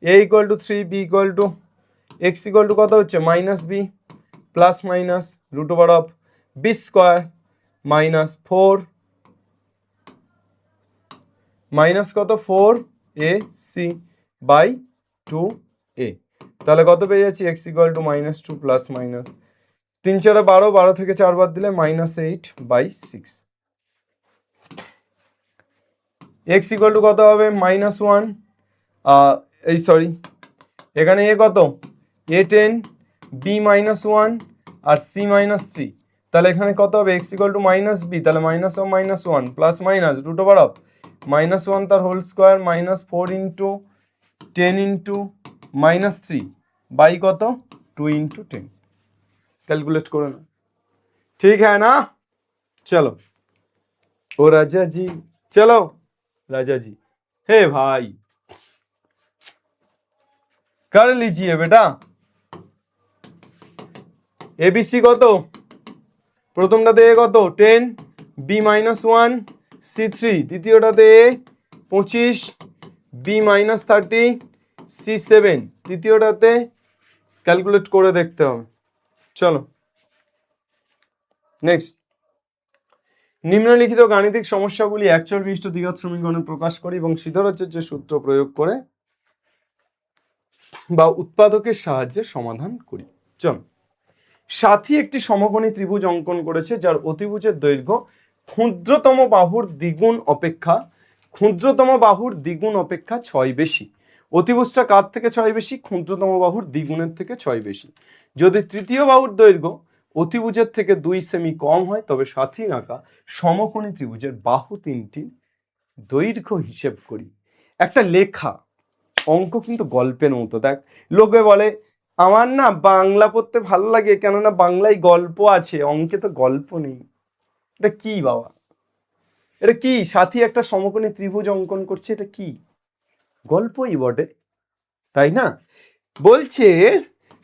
a equal to 3, b equal to x equal to কত হচ্ছে minus b plus minus root over of b square minus 4 minus কত 4ac বাই 2a, তাহলে কত পেয়ে যাচ্ছি x equal to minus 2 plus minus 3 4 12, 12 থেকে 4 বাদ দিলে minus 8 by 6। x equal to কত হবে মাইনাস 1, এই সরি এখানে a কত a 10, b মাইনাস 1 আর c মাইনাস 3, তাহলে এখানে কত হবে x equal to minus b, তাহলে minus of minus 1 plus minus root over of minus 1 তার whole square minus 4 into 10 into minus 3 by কত 2 ইন্টু 10, ক্যালকুলেট করে না, ঠিক है ना? चलो ओ राजा जी, चलो राजा जी, हे भाई कर लीजिए बेटा। एबीसी কত প্রথমটাতে a কত 10, b মাইনাস 1, c 3, দ্বিতীয়টাতে a 25, b মাইনাস 30, c 7, তৃতীয়টাতে ক্যালকুলেট করে দেখতে হবে। চলো নেক্সট, নিম্নলিখিত গাণিতিক সমস্যাগুলি অ্যাকচুয়াল বিশিষ্ট দ্বিঘাত সমীকরণে প্রকাশ করে এবং সিদ্ধারথের সূত্র প্রয়োগ করে বা উৎপাদকের সাহায্যে সমাধান করি। চল, সাথী একটি সমকোণী ত্রিভুজ অঙ্কন করেছে যার অতিভুজের দৈর্ঘ্য ক্ষুদ্রতম বাহুর দ্বিগুণ অপেক্ষা 6 বেশি। অতিভুজটা কার থেকে 6 বেশি? ক্ষুদ্রতম বাহুর দ্বিগুণের থেকে 6 বেশি। যদি তৃতীয় বাহুর দৈর্ঘ্য অতিভুজের থেকে 2 সেমি কম হয় তবে সাথীর আঁকা সমকোণী ত্রিভুজের বাহু তিনটির দৈর্ঘ্য হিসেব করি। একটা লেখা অঙ্ক কিন্তু গল্পের মতো। দেখ, লোকে বলে আমার না বাংলা পড়তে ভালো লাগে, কেননা বাংলায় গল্প আছে, অঙ্কে তো গল্প নেই। এটা কি বাবা, এটা কি? সাথী একটা সমকোণী ত্রিভুজ অঙ্কন করছে, এটা কি? গল্পই বটে, তাই না? বলছে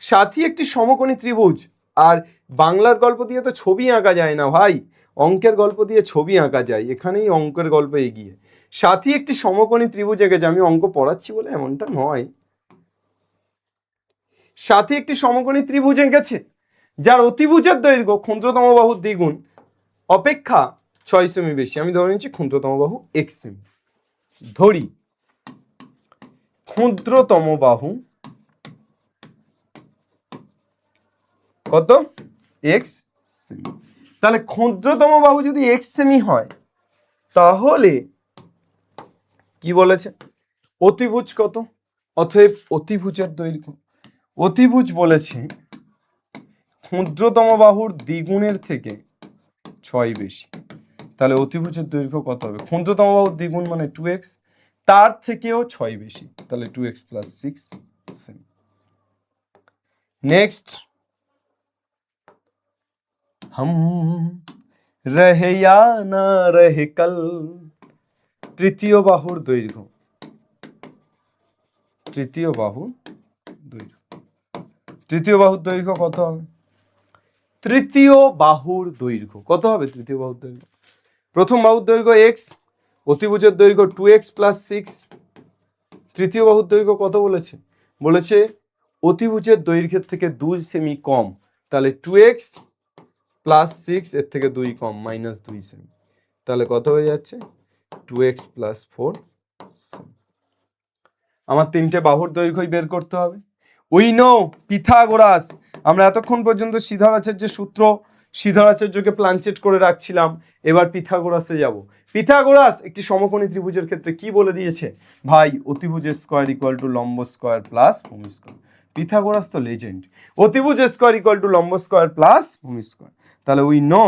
সাথী একটি সমকোণী ত্রিভুজ, আর বাংলার গল্প দিয়ে তো ছবি আঁকা যায় না ভাই, অঙ্কের গল্প দিয়ে ছবি আঁকা যায়। এখানেই অঙ্কের গল্প এগিয়ে। সাথী একটি সমকোণী ত্রিভুজ এঁকেছে, আমি অঙ্ক পড়াচ্ছি বলে এমনটা নয়। সাথী একটি সমকোণী ত্রিভুজ এঁকেছে যার অতিভুজের দৈর্ঘ্য ক্ষুদ্রতম বাহুর দ্বিগুণ অপেক্ষা 6 সেমি বেশি। আমি ধরে নিচ্ছি ক্ষুদ্রতম বাহু x সেমি, ধরি ক্ষুদ্রতম বাহু কত x সেমি। তাহলে ক্ষুদ্রতম বাহু যদি x সেমি হয় তাহলে কি বলেছে অতিভুজ কত? অতএব অতিভুজের দৈর্ঘ্য, অতিভুজ বলেছে ক্ষুদ্রতম বাহুর দ্বিগুণের থেকে 6 বেশি। তাহলে অতিভুজের দৈর্ঘ্য কত হবে? ক্ষুদ্রতম বাহুর দ্বিগুণ মানে 2x, তার থেকেও 6 বেশি, তাহলে 2x প্লাস 6 সেমি। নেক্সট, हम रहे या ना रहे कल, তৃতীয় বাহুর দৈর্ঘ্য তৃতীয় বাহুর দৈর্ঘ্য। তৃতীয় বাহুর দৈর্ঘ্য কত হবে? তৃতীয় বাহুর দৈর্ঘ্য কত হবে? তৃতীয় বাহুর দৈর্ঘ্য, প্রথম বাহুর দৈর্ঘ্য এক্স, অতিভুজের দৈর্ঘ্য 2x + 6। তৃতীয় বাহুর দৈর্ঘ্য কত বলেছে? বলেছে অতিভুজের দৈর্ঘ্যের থেকে 2 সেমি কম, তাহলে 2x + 6 এর থেকে 2 কম -2 সেমি, তাহলে কত হয়ে যাচ্ছে? 2x + 4 semi. আমার তিনটে বাহুর দৈর্ঘ্যই বের করতে হবে। We know Pythagoras. আমরা এতক্ষণ পর্যন্ত শ্রীধরাচার্যের সূত্র, শ্রীধরাচার্যকে প্লানচেট করে রাখছিলাম, এবার পিথাগোরাসে যাব। পিথাগোরাস একটি সমকোণী ত্রিভুজের ক্ষেত্রে কি বলে দিয়েছে? ভাই অতিভুজের স্কয়ার ইকুয়াল টু লম্ব স্কয়ার প্লাস ভূমি স্কয়ার। পিথাগোরাস তো লেজেন্ড। অতিভুজের স্কয়ার ইকুয়াল টু লম্ব স্কয়ার প্লাস ভূমি স্কয়ার, তাহলে উই নো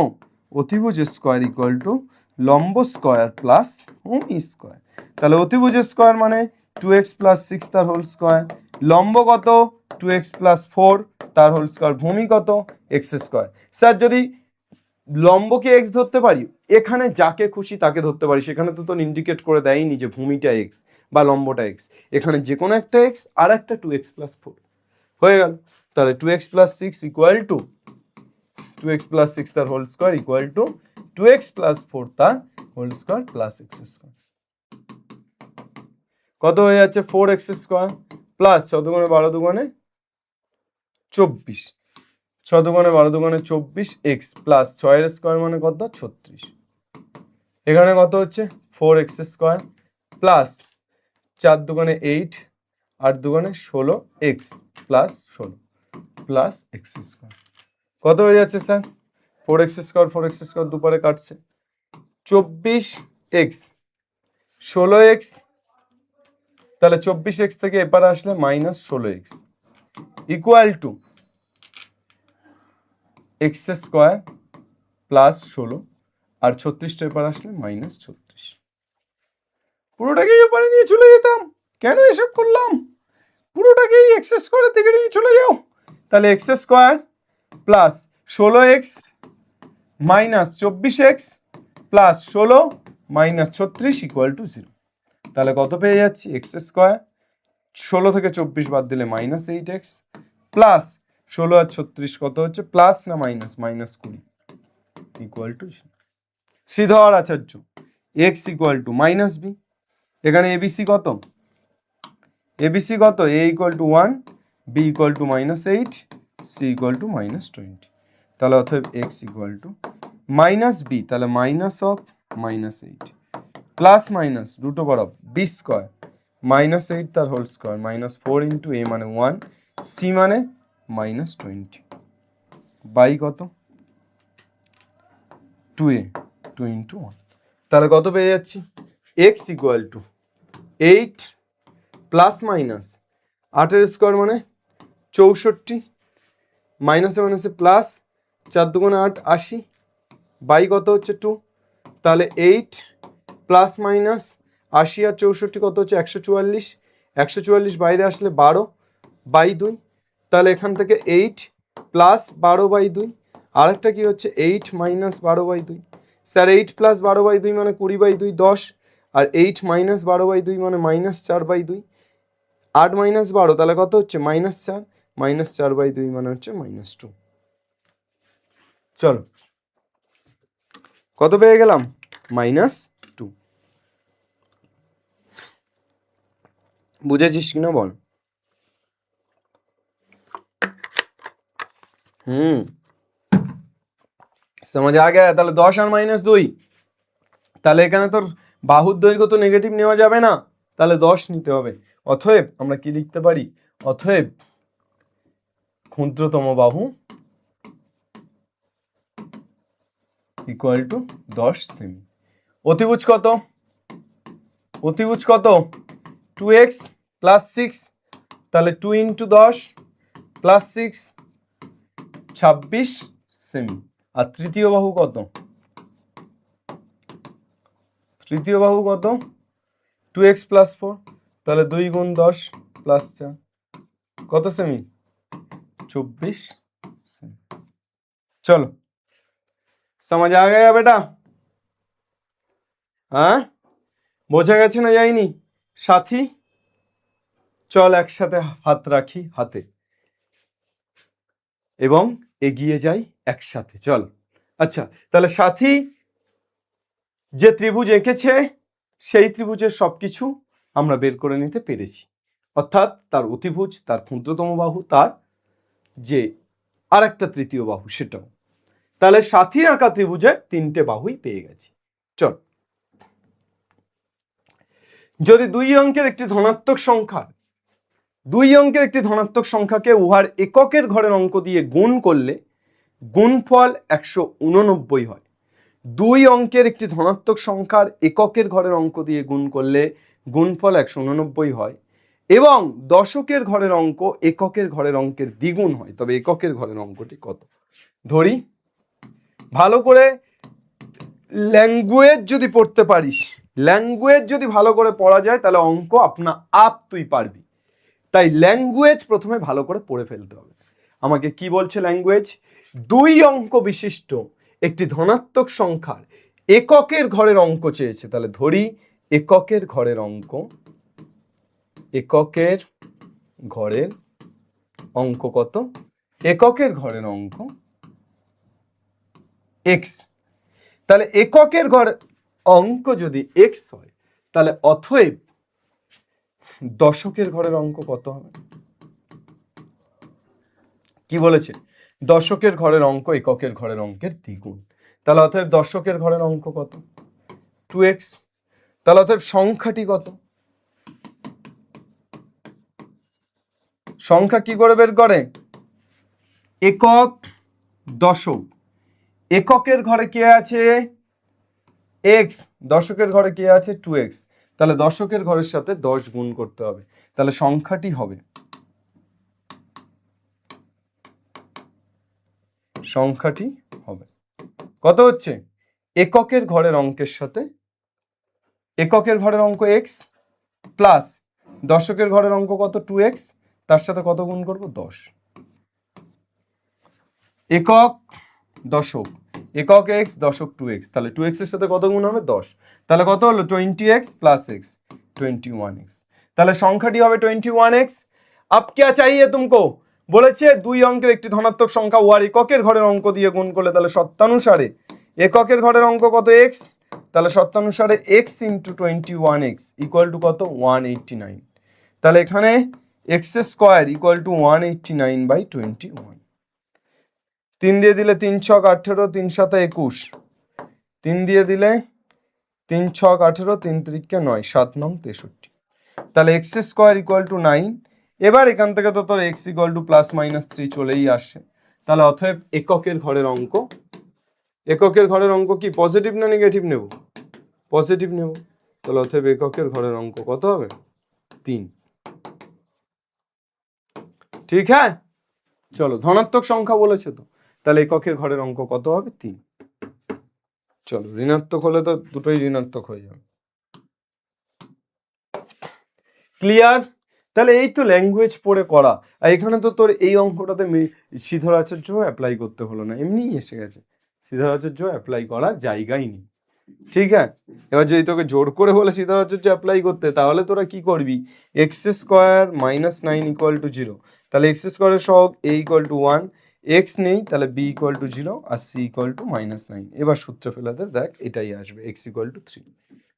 অতিভুজের স্কয়ার ইকুয়াল টু লম্ব স্কয়ার প্লাস ভূমি স্কয়ার। তাহলে অতিভুজের স্কয়ার মানে 2x + 6 তার হোল স্কয়ার, লম্ব কত? 2x + 4 তার হোল স্কয়ার, ভূমি কত? x square. স্যার যদি লম্বকে x ধরতে পারি, এখানে যাকে খুশি তাকে ধরতে পারি, সেখানে তো ইন্ডিকেট করে দেয়নি যে ভূমিটা x বা লম্বটা x, এখানে যে কোনো একটা x আর একটা 2x + 4 হয়ে গেল। তাহলে 2x + 6 ইকুয়াল টু 2x + 6 তার whole square equal two 2x + 4 তার whole square plus x square. কত হয়ে যাচ্ছে? 4x স্কয়ার প্লাস 6 দুগুণে 12 দুগুণে 24, 6 দুগুণে 12 দুগুণে 24 x প্লাস 6 এর স্কয়ার মানে কত? 36। এখানে কত হচ্ছে? 4x স্কয়ার প্লাস 4 দুগুণে 8, 8 দুগুণে 16 x plus 16 plus x square. কত হয়ে যাচ্ছে sir? 4x square 4x square দুপারে কাটছে, 24x 16x, তাহলে 24x থেকে এপারে আসলে -16x equal to x square plus 16 আর 36টা এপারে আসলে -36। পুরোটাকেই এপারে নিয়ে চলে যেতাম, কেন এসব করলাম? পুরোটাকেই x স্কয়ারের দিকে নিয়ে চলে যাও। তাহলে x square plus 16x minus 24x plus 16 minus 36 equal to 0। তাহলে কত পেয়ে যাচ্ছি? x স্কয়ার 16 থেকে 24 বাদ দিলে -8x প্লাস 16 আর 36 কত হচ্ছে? প্লাস না minus? -20 equal to 0। Sridharacharya x equal to -b, এখানে abc কত? abc কত? a equal to 1, b equal to -8, c equal to -20। তাহলে অতএব x ইকুয়াল টু -b, তাহলে -8 plus minus root over of b square -8 তার হোল স্কয়ার -4 ইন্টু a মানে 1, c মানে -20 by কত? 2a, 2 into 1। তাহলে কত পেয়ে যাচ্ছি? x equal to 8 plus minus 8 এর স্কয়ার মানে 64, মাইনাসে মাইনাসে প্লাস, 4 দুগুণে 8 80 বাই কত হচ্ছে? 2। তাহলে 8 প্লাস মাইনাস 80 আর 64 কত হচ্ছে? 144, 144 বাইরে আসলে 12 বাই 2, তাহলে এখান থেকে 8 প্লাস 12 বাই 2, আরেকটা কি হচ্ছে? 8 minus 12 by 2। Sir 8 plus 12 by 2 মানে 20 বাই 2 10, আর 8 মাইনাস 12 বাই 2 মানে -4 বাই 2, 8 মাইনাস 12 তাহলে কত হচ্ছে? -4, -4 বাই 2 মানে হচ্ছে -2। চলো কত পেয়ে গেলাম? -2। বুঝেছিস কিনা বল? समझ आ गया? তাহলে 10 আর -2, তাহলে এখানে তোর বাহুর দৈর্ঘ্য তো নেগেটিভ নেওয়া যাবে না, তাহলে 10 নিতে হবে। অতএব আমরা কি লিখতে পারি? অতএব ক্ষুদ্রতম বাহু ইকুয়াল টু 10 সেমি। অতিভুজ কত? অতিভুজ কত? 2x প্লাস 6, তাহলে 2 ইন্টু 10 প্লাস 6 26 সেমি। আর তৃতীয় বাহু কত? তৃতীয় বাহু কত? 2x প্লাস 4, তাহলে 2 গুণ 10 প্লাস 4 কত সেমি? 24 সেমি। चलो समझ आ गया बेटा? हाँ বোঝা গেছে না যায়নি সাথী? চল একসাথে হাত রাখি হাতে এবং এগিয়ে যাই একসাথে, চল। আচ্ছা, তাহলে সাথী যে ত্রিভুজ এঁকেছে সেই ত্রিভুজের সবকিছু আমরা বের করে নিতে পেরেছি, অর্থাৎ তার অতিভুজ, তার ক্ষুদ্রতম বাহু, তার যে আরেকটা তৃতীয় বাহু সেটাও। তাহলে সাথীর আঁকা ত্রিভুজের তিনটে বাহুই পেয়ে গেছি। চল, যদি দুই অঙ্কের একটি ধনাত্মক সংখ্যাকে উহার এককের ঘরের অঙ্ক দিয়ে গুণ করলে গুণফল 189 হয়। দুই অঙ্কের একটি ধনাত্মক সংখ্যার এককের ঘরের অঙ্ক দিয়ে গুণ করলে গুণফল 189 হয় এবং দশকের ঘরের অঙ্ক এককের ঘরের অঙ্কের দ্বিগুণ হয়। তবে এককের ঘরের অঙ্কটি কত? ধরি, ভালো করে ল্যাঙ্গুয়েজ যদি পড়তে পারিস, ল্যাঙ্গুয়েজ যদি ভালো করে পড়া যায় তাহলে অঙ্ক আপনা আপ তুই পারবি। তাই ল্যাঙ্গুয়েজ প্রথমে ভালো করে পড়ে ফেলতে হবে। আমাকে কি বলছে ল্যাঙ্গুয়েজ? দুই অঙ্ক বিশিষ্ট একটি ধনাত্মক সংখ্যার এককের ঘরের অঙ্ক চেয়েছে। তাহলে ধরি এককের ঘরের অঙ্ক, এককের ঘরের অঙ্ক কত? এককের ঘরের অঙ্ক এক্স। তাহলে এককের ঘরের অঙ্ক যদি এক্স হয় তাহলে অতএব দশকের ঘরের অঙ্ক কত হবে? কি বলেছে? দশকের ঘরের অঙ্ক এককের ঘরের অঙ্কের দ্বিগুণ। তাহলে অতএব দশকের ঘরের অঙ্ক কত? 2x। তাহলে অতএব সংখ্যাটি কত? সংখ্যা কি করে বের করে? একক, দশক। এককের ঘরে কে আছে? x, দশকের ঘরে কে আছে? 2x। তাহলে দশকের ঘরের সাথে 10 গুণ করতে হবে। তাহলে সংখ্যাটি হবে, কত হচ্ছে? এককের ঘরের অঙ্কের সাথে এককের ঘরের অঙ্ক x প্লাস দশকের ঘরের অঙ্ক কত? 2x, তার সাথে কত গুণ করব? 10। একক, দশক, একক x, দশক 2x, তাহলে 2x এর সাথে কত গুণ হবে? 10। তাহলে কত হলো? 20x plus x, 21x। তাহলে সংখ্যাটি হবে 21x। अब क्या चाहिए तुमको? বলেছে দুই অঙ্কের একটি ধনাত্মক সংখ্যা উহার এককের ঘরের অঙ্ক দিয়ে গুণ করলে তাহলে সত্যানুসারে এককের ঘরের অঙ্ক কত? x। তাহলে সত্যানুসারে x into 21x equal to কত? 189। তাহলে এখানে x স্কোয়ার ইকুয়াল টু 189/21। 3 দিয়ে দিলে 3 ছক 18, 3 সাথে 21, 3 দিয়ে দিলে 3 ছক 18, 3 3কে 9, 7 9 63। তাহলে x স্কোয়ার ইকুয়াল টু 9। এবার এখান থেকে তো তোর x equal to plus minus 3 চলেই আসে। তাহলে অতএব এককের ঘরের অঙ্ক কি পজিটিভ না নেগেটিভ নেব? পজিটিভ নেব। তাহলে অতএব এককের ঘরের অঙ্ক কত হবে? 3। ঠিক হ্যাঁ, চলো ধনাত্মক সংখ্যা বলেছে তো, তাহলে এককের ঘরের অঙ্ক কত হবে? 3। চলো, ঋণাত্মক হলে তো দুটোই ঋণাত্মক হয়ে যাবে। ক্লিয়ার? তাহলে এই তো ল্যাঙ্গুয়েজ পড়ে করা। আর এখানে তো তোর এই অঙ্কটাতে শ্রীধর আচার্য অ্যাপ্লাই করতে হলো না, এমনিই এসে গেছে। শ্রীধর আচার্য অ্যাপ্লাই করার জায়গাই নেই। ঠিক আছে, এবার যদি তোকে জোর করে বলে শ্রীধর আচার্য অ্যাপ্লাই করতে, তাহলে তোরা কি করবি? X square minus 9 equal to 0। তাহলে এক্স স্কোয়ারের সহগ a ইকুয়াল টু 1, এক্স নেই তাহলে b ইকুয়াল টু 0 আর c ইকুয়াল টু -9। এবার সূত্র ফেলাতে দেখ এটাই আসবে, x equal to 3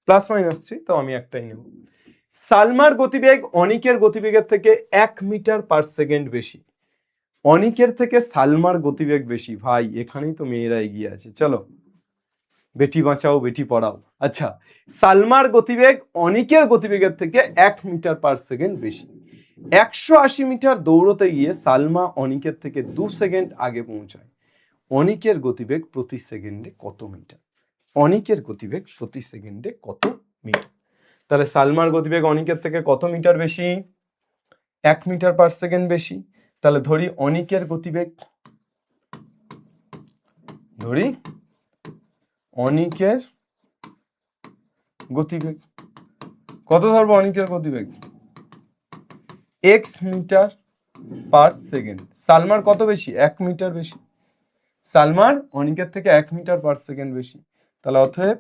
plus minus 3। তো আমি একটাই নেব। সালমার গতিবেগ অনিকের গতিবেগের থেকে 1 মিটার পার সেকেন্ড বেশি। অনিকের থেকে সালমার গতিবেগ বেশি। ভাই এখানেই তো মেয়েরা এগিয়ে আছে। চলো, বেটি বাঁচাও বেটি পড়াও। আচ্ছা, সালমার গতিবেগ অনিকের গতিবেগের থেকে 1 মিটার পার সেকেন্ড বেশি। 180 মিটার দৌড়তে গিয়ে সালমা অনিকের থেকে 2 সেকেন্ড আগে পৌঁছায়। অনিকের গতিবেগ প্রতি সেকেন্ডে কত মিটার? অনিকের গতিবেগ প্রতি সেকেন্ডে কত মিটার? তাহলে সালমার গতিবেগ অনিকের থেকে কত মিটার বেশি? 1 মিটার পার সেকেন্ড বেশি। তাহলে ধরি অনিকের গতিবেগ, কত ধরবো? অনিকের গতিবেগ x মিটার পার সেকেন্ড। সালমার কত বেশি? 1 মিটার বেশি। সালমার অনিকের থেকে 1 মিটার পার সেকেন্ড বেশি। তাহলে অতএব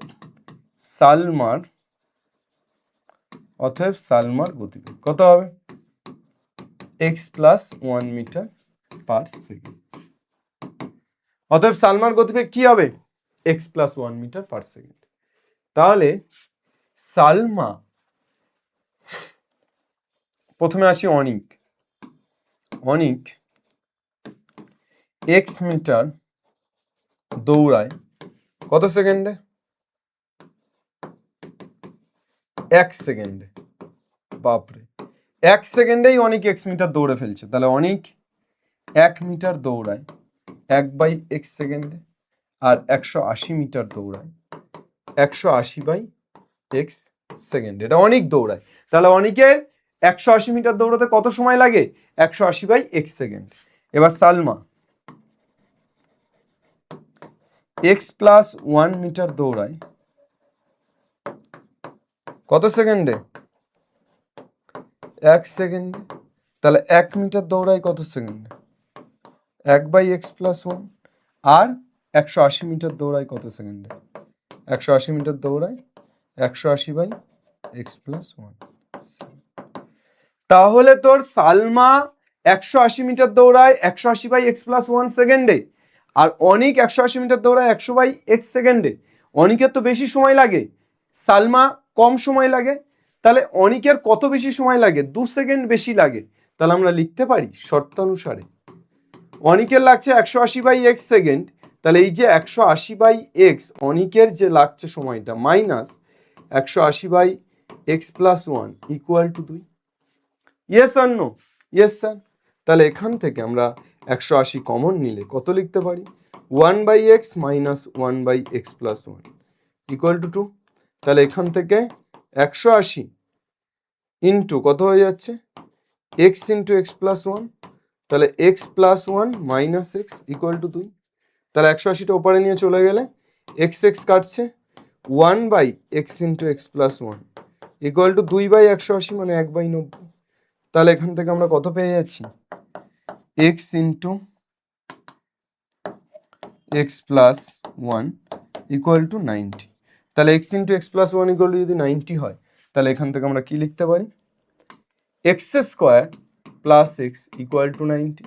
সালমার গতিবেগ কত হবে? X plus 1 metre per second. অতএব সালমার গতিবেগ কি হবে? X plus 1 metre per second. তাহলে সালমা, প্রথমে আসি অনিক। অনিক এক্স মিটার দৌড়ায় কত সেকেন্ডে? 1 সেকেন্ডে। বাপরে, 1 সেকেন্ডেই অনিক এক্স মিটার দৌড়ে ফেলছে। তাহলে অনিক 1 মিটার দৌড়ায় 1/x সেকেন্ডে, আর 180 মিটার দৌড়ায় 180/x সেকেন্ডে। এটা অনিক দৌড়ায়। তাহলে অনিকের 180 মিটার দৌড়াতে কত সময় লাগে? 180/x second. এবার সালমা x প্লাস 1 মিটার দৌড়ায় কত সেকেন্ডে? 1 সেকেন্ডে। তাহলে 1 মিটার দৌড়ায় কত সেকেন্ডে? 1/x plus 1। আর 180 মিটার দৌড়ায় কত সেকেন্ডে? 180 মিটার দৌড়ায় 180/x প্লাস 1। তাহলে তোর সালমা 180 মিটার দৌড়ায় 180/x প্লাস 1 সেকেন্ডে, আর অনিক 180 মিটার দৌড়ায় 100/x সেকেন্ডে। অনিকের তো বেশি সময় লাগে, সালমা কম সময় লাগে। তাহলে অনিকের কত বেশি সময় লাগে? 2 সেকেন্ড বেশি লাগে। তাহলে আমরা লিখতে পারি শর্তানুসারে অনিকের লাগছে 180/x সেকেন্ড, তাহলে এই যে 180/x অনিকের যে লাগছে সময়টা minus 180/x plus 1 equal to 2। Yes আর নো? Yes sir. তাহলে এখান থেকে আমরা 180 কমন নিলে কত লিখতে পারি? 1/x minus 1/x plus 1 equal to 2। তাহলে এখান থেকে 180 ইন্টু কত হয়ে যাচ্ছে? x into x plus 1। তাহলে x plus 1 minus x equal to 2। তাহলে 180টা ওপরে নিয়ে চলে গেলে x x কাটছে, 1/x into x plus 1 equal two 2/180 মানে 1/90। তাহলে এখান থেকে আমরা কত পেয়ে যাচ্ছি? x into x plus 1 equal to 90। তাহলে x into x plus 1 equal two যদি 90 হয়, তাহলে এখান থেকে আমরা কি লিখতে পারি? x square plus x equal to 90।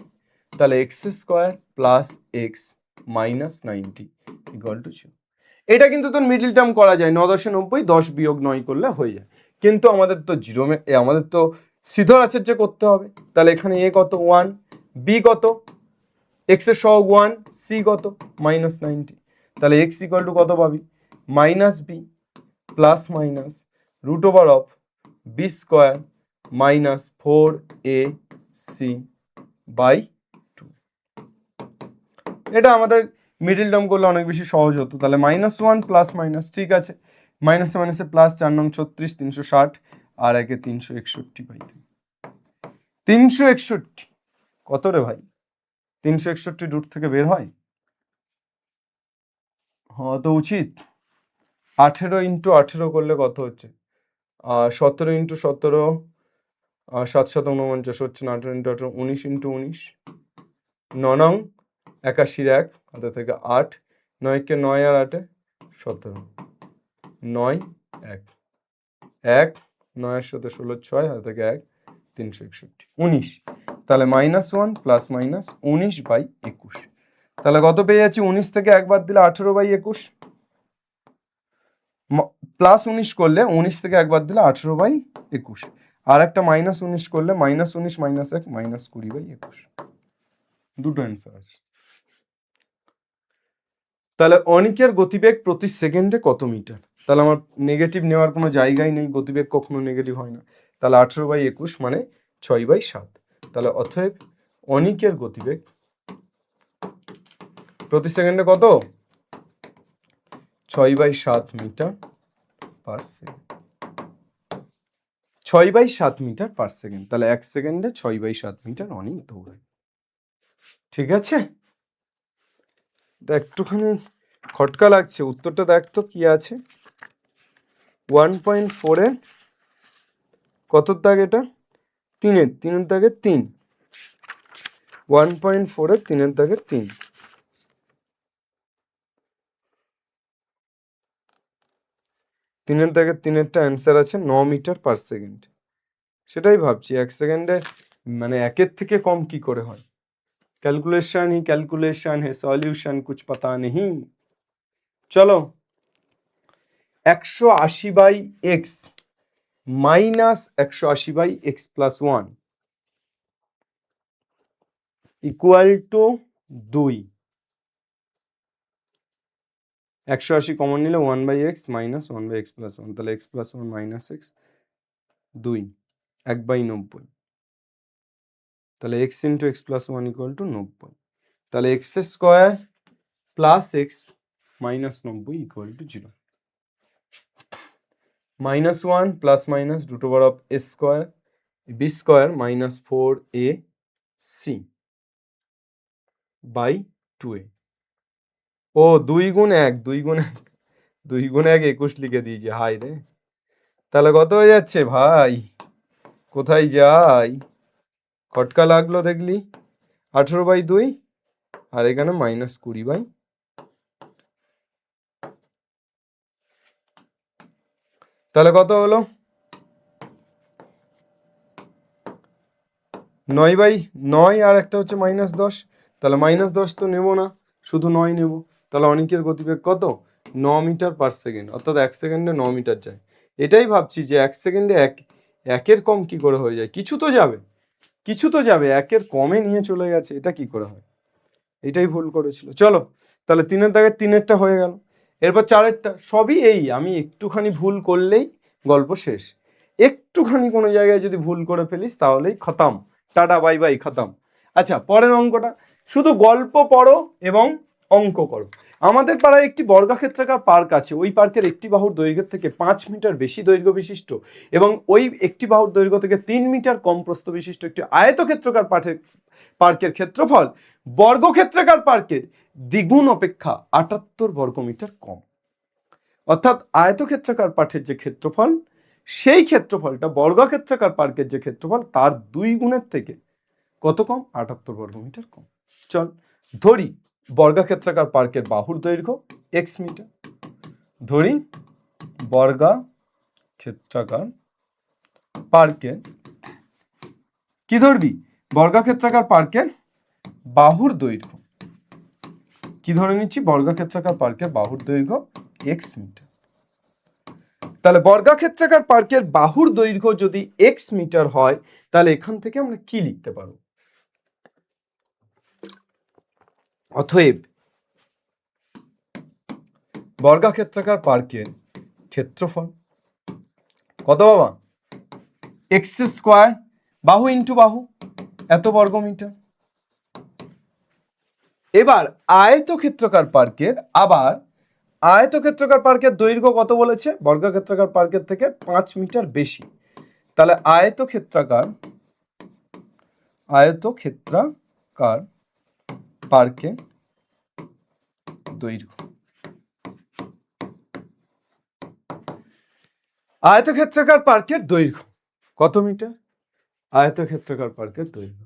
তাহলে x square plus x minus 90 equal to 0। এটা কিন্তু তোর মিডল টার্ম করা যায়, 9 10 90, 10 বিয়োগ 9 করলে হয়ে যায়। কিন্তু আমাদের তো আমাদের তো সিধরাচের যে করতে হবে। তাহলে এখানে a কত? 1, b কত? x এর সহগ 1, c কত? মাইনাস 90। তাহলে x ইকুয়াল টু কত পাবি? Minus b plus minus root over of b square minus 4ac by 2। এটা আমাদের মিডল টার্ম করলে অনেক বেশি সহজ হতো। তাহলে -1 প্লাস মাইনাস, ঠিক আছে, মাইনাসে মাইনাসে প্লাস, 4 নং 36, 360 আর একে 361 পাই। 361 কত রে ভাই? 361 রুট থেকে বের হয়? হওয়া তো উচিত। 18 ইন্টু 18 করলে কত হচ্ছে? 17 ইন্টু 17 7 7 49 হচ্ছে না। 18 ইন্টু 18 19 ইন্টু 19 9 নং 81 1 হাতে থেকে 8, 9 কে 9 আর 8 17, 9 1 1 9 এর সাথে 16 6 হাতে থেকে 1 361 19। তাহলে -1 প্লাস মাইনাস 19/21। তাহলে কত পেয়ে যাচ্ছি? 19 থেকে 1 বাদ দিলে 18/21, প্লাস 19 করলে 19 থেকে 1 বাদ দিলে 18/21, আর একটা -19 করলে -19 মাইনাস 1 -20/21। দুটো অ্যান্সার আছে। তাহলে অনিকের গতিবেগ প্রতি সেকেন্ডে কত মিটার? তাহলে আমার নেগেটিভ নেওয়ার কোনো জায়গাই নেই, গতিবেগ কখনো নেগেটিভ হয় না। তাহলে 18/21 মানে 6/7। তাহলে অতএব অনিকের গতিবেগ প্রতি সেকেন্ডে কত? 6/7 metre per second. 6/7 metre per second. তাহলে 1 সেকেন্ডে 6/7 মিটার অনিক দৌড়ায়। ঠিক আছে, এটা একটুখানি খটকা লাগছে। উত্তরটা দেখ তো কি আছে। 1.4 এর কতর দাগ? এটা 3-এর দাগে 3। 1.4 এর 3-এর দাগে 3। 3-এর দাগে 3-এরটা অ্যান্সার আছে 9 মিটার পার সেকেন্ড। সেটাই ভাবছি 1 সেকেন্ডে মানে একের থেকে কম কি করে হয়? ক্যালকুলেশন ही ক্যালকুলেশন है, सॉल्यूशन कुछ पता नहीं। চলো 180/x minus 180/x plus 1 equal to 2। 180 common নিলে 1/x মাইনাস 1/x প্লাস 1, তাহলে x প্লাস 1 মাইনাস x 2 1/90, তাহলে x into x plus 1 equal to 90, তাহলে x square plus x minus 90 equal to 0। Minus 1 plus minus root over of a square b square minus 4ac by 2a। ও 2 গুণ 1 2 গুণ 1 2 গুণ 1 21 লিখে দিয়েছি, high রে। তাহলে কত হয়ে যাচ্ছে ভাই? কোথায় যাই? খটকা লাগলো দেখলি। 18/2 আর এখানে মাইনাস 20/, তাহলে কত হলো? 9/9 আর একটা হচ্ছে -10, তাহলে -10 তো নেব না, শুধু 9 নেব। তাহলে অনিকের গতিবেগ কত? 9 মিটার পার সেকেন্ড, অর্থাৎ 1 সেকেন্ডে 9 মিটার যায়। এটাই ভাবছি যে 1 সেকেন্ডে একের কম কি করে হয়ে যায়? কিছু তো যাবে, কিছু তো যাবে, একের কমে নিয়ে চলে গেছে, এটা কি করে হয়? এটাই ভুল করেছিল। চলো তাহলে 3-এর দাগের 3-এরটা হয়ে গেল। এরপর 4-এরটা সবই এই, আমি একটুখানি ভুল করলেই গল্প শেষ। একটুখানি কোনো জায়গায় যদি ভুল করে ফেলিস তাহলেই খতম, টাটা বাই বাই খতম। আচ্ছা পরের অঙ্কটা, শুধু গল্প পড়ো এবং অঙ্ক করো। আমাদের পাড়ায় একটি বর্গাক্ষেত্রাকার পার্ক আছে, ওই পার্কের একটি বাহুর দৈর্ঘ্যের থেকে 5 মিটার বেশি দৈর্ঘ্য বিশিষ্ট এবং ওই একটি বাহুর দৈর্ঘ্য থেকে 3 মিটার কম প্রস্থ বিশিষ্ট একটি আয়তক্ষেত্রাকার পার্কের ক্ষেত্রফল বর্গক্ষেত্রাকার পার্কের দ্বিগুণ অপেক্ষা 78 বর্গমিটার কম। অর্থাৎ আয়তক্ষেত্রাকার পার্কের যে ক্ষেত্রফল, সেই ক্ষেত্রফলটা বর্গক্ষেত্রাকার পার্কের যে ক্ষেত্রফল তার 2 গুণের থেকে কত কম? 78 বর্গমিটার কম। চল ধরি বর্গক্ষেত্রাকার পার্কের বাহুর দৈর্ঘ্য x মিটার, ধরি বর্গক্ষেত্রাকার পার্কের, কি ধরবি? বর্গক্ষেত্রাকার পার্কের বাহুর দৈর্ঘ্য, কি ধরে নিচ্ছি? বর্গক্ষেত্রাকার পার্কের বাহুর দৈর্ঘ্য x মিটার। তাহলে বর্গক্ষেত্রাকার পার্কের বাহুর দৈর্ঘ্য যদি x মিটার হয়, তাহলে এখান থেকে আমরা কি লিখতে পারবো? অতএব বর্গক্ষেত্রাকার পার্কের ক্ষেত্রফল কত বাবা? x স্কোয়ার, বাহু ইন্টু বাহু, এত বর্গমিটার। এবার আয়তক্ষেত্রাকার পার্কের, আবার আয়তক্ষেত্রাকার পার্কের দৈর্ঘ্য কত বলেছে? বর্গক্ষেত্রাকার পার্কের থেকে 5 মিটার বেশি। তাহলে আয়তক্ষেত্রাকার পার্কের দৈর্ঘ্য, আয়তক্ষেত্রাকার পার্কের দৈর্ঘ্য কত মিটার? আয়তক্ষেত্রাকার পার্কের দৈর্ঘ্য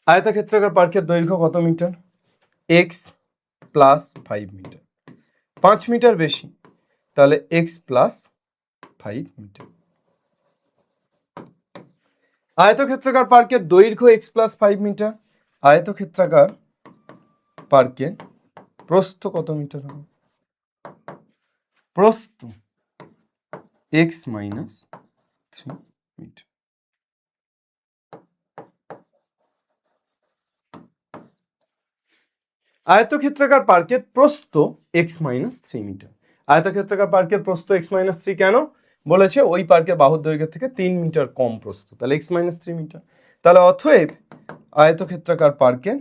আয়তক্ষেত্রাকার পার্কের দৈর্ঘ্য কত metre? x plus 5 metre, 5 metre বেশি, তাহলে x প্লাস 5 মিটার। আয়তক্ষেত্রাকার পার্কের দৈর্ঘ্য x প্লাস 5 মিটার, আয়তক্ষেত্রাকার পার্কের প্রস্থ কত মিটার হবে? প্রস্থ x মাইনাস 3 মিটার। আয়তক্ষেত্রাকার পার্কের প্রস্থ x মাইনাস 3 মিটার। আয়তক্ষেত্রাকার পার্কের প্রস্থ x মাইনাস 3 কেন বলেছে? ওই পার্কের বাহুর দৈর্ঘ্য থেকে 3 মিটার কম প্রস্থ, তাহলে x মাইনাস 3 মিটার। তাহলে অতএব আয়তক্ষেত্রাকার পার্কের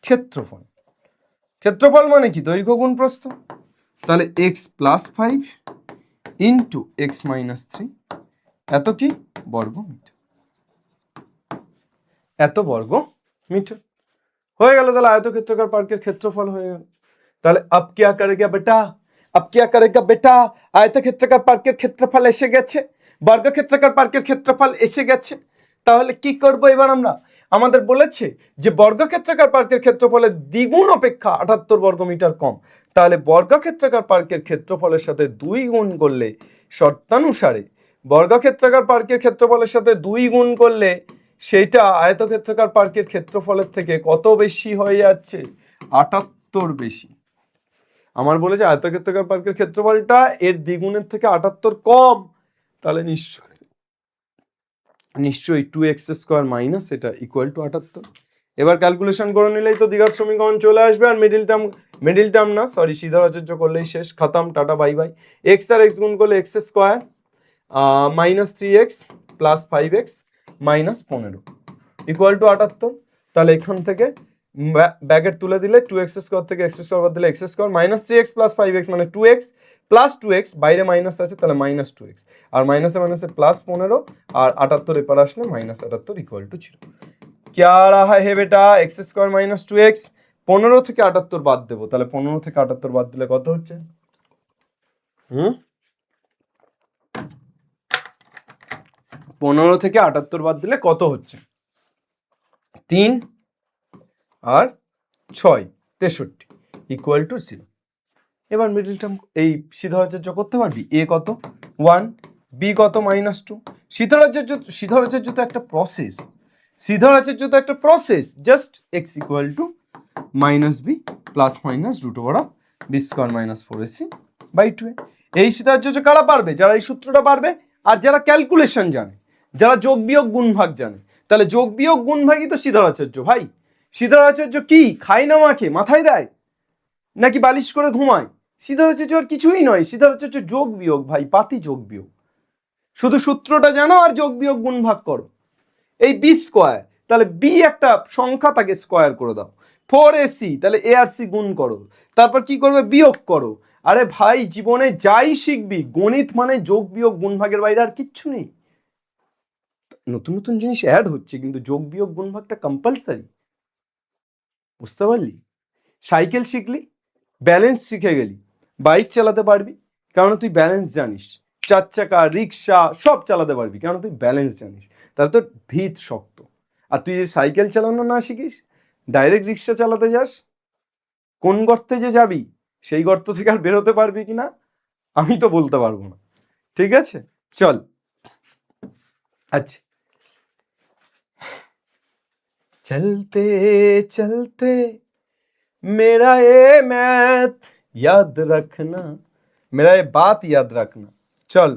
ক্ষেত্রফল, ক্ষেত্রফল মানে কি? দৈর্ঘ্য গুণ প্রস্থ, তাহলে x plus 5 into x minus 3, এত কি? বর্গ মিটার, এত বর্গ মিটার হয়ে গেল। তাহলে আয়তক্ষেত্রাকার পার্কের ক্ষেত্রফল হয়ে গেল। তাহলে अब क्या करेगा बेटा? अब क्या करेगा बेटा? আয়তক্ষেত্রাকার পার্কের ক্ষেত্রফল এসে গেছে, বর্গক্ষেত্রাকার পার্কের ক্ষেত্রফল এসে গেছে। তাহলে কি করব এবার আমরা? আমাদের বলেছে যে বর্গক্ষেত্রাকার পার্কের ক্ষেত্রফলের দ্বিগুণ অপেক্ষা 78 বর্গমিটার কম, তাহলে বর্গক্ষেত্রাকার পার্কের ক্ষেত্রফলের সাথে 2 গুণ করলে শর্তানুসারে বর্গক্ষেত্রাকার পার্কের ক্ষেত্রফলের সাথে 2 গুণ করলে সেইটা আয়তক্ষেত্রাকার পার্কের ক্ষেত্রফলের থেকে কত বেশি হয়ে যাচ্ছে? 78 বেশি। আমার বলেছে আয়তক্ষেত্রাকার পার্কের ক্ষেত্রফলটা এর দ্বিগুণের থেকে 78 কম, তাহলে নিশ্চয়ই 2x² মাইনাস এটা ইকুয়াল টু 78। এবার ক্যালকুলেশন করে নিলেই তো দ্বিঘাত সমীকরণ চলে আসবে। আর মিডিল টার্ম না, সরি, সিদ্ধারাচার্য করলেই শেষ, খতম, টাটা বাই বাই। এক্স আর এক্স গুণ করলে x² minus 3x plus 5x minus 15 equal to 78। তাহলে এখান থেকে ব্যাকেট তুলে দিলে 2x² থেকে x² বাদ দিলে x² minus 3x plus 5x মানে 2x প্লাস 2x, বাইরে মাইনাস আছে তাহলে মাইনাস 2x, আর মাইনাসে মাইনাসে প্লাস 15, আর 78 এপার আসলে মাইনাস 78 ইকুয়াল টু 0। क्या रहा है बेटा? x² minus 2x। 15 থেকে 78 বাদ দেবো, তাহলে 15 থেকে 78 বাদ দিলে কত হচ্ছে? 15 থেকে 78 বাদ দিলে কত হচ্ছে? 3 আর 6 63 ইকুয়াল টু 0। এবার মিডল টার্ম এই সিদ্ধারাচার্য করতে পারবি। এ কত? 1, বি কত? -2। সিদ্ধারাচার্য তো একটা প্রসেস, সিদ্ধারাচার্য তো একটা process. Just x equal to minus B plus minus √b² minus 4ac by 2a। এই সিদ্ধারাচার্য কারা পারবে? যারা এই সূত্রটা পারবে আর যারা ক্যালকুলেশন জানে, যারা যোগ বিয়োগ গুণ ভাগ জানে। তাহলে যোগ বিয়োগ গুণ ভাগই তো সিদ্ধারাচার্য ভাই। সিদ্ধারাচার্য কি খায় না মাকে মাথায় দেয় নাকি বালিশ করে ঘুমায়? সিদ্ধারাচার্য আর কিছুই নয়, সিদ্ধারাচার্য যোগ বিয়োগ ভাই, পাতি যোগ বিয়োগ। শুধু সূত্রটা জানো আর যোগ বিয়োগ গুণ ভাগ করো। এই b², তাহলে b একটা সংখ্যা, তাকে স্কোয়ার করে দাও। 4ac, তাহলে a আর c গুণ করো, তারপর কি করবে? বিয়োগ করো। আরে ভাই, জীবনে যাই শিখবি, গণিত মানে যোগ বিয়োগ গুণ ভাগের বাইরে আর কিচ্ছু নেই। নতুন নতুন জিনিস অ্যাড হচ্ছে, কিন্তু যোগ বিয়োগ গুণ ভাগটা কম্পালসারি। বুঝতে পারলি? সাইকেল শিখলি, ব্যালেন্স শিখে গেলি, বাইক চালাতে পারবি কারণ তুই ব্যালেন্স জানিস। 4 চাকা, রিক্সা সব চালাতে পারবি কারণ তুই ব্যালেন্স জানিস, তাহলে তোর ভিত শক্ত। আর তুই যে সাইকেল চালানো না শিখিস, ডাইরেক্ট রিক্সা চালাতে যাস, কোন গর্তে যে যাবি, সেই গর্ত থেকে আর বেরোতে পারবি কিনা আমি তো বলতে পারবো না। ঠিক আছে, চল। আচ্ছা, চলতে চলতে मेरा ये मैथ याद रखना, मेरा ये बात याद रखना। চল,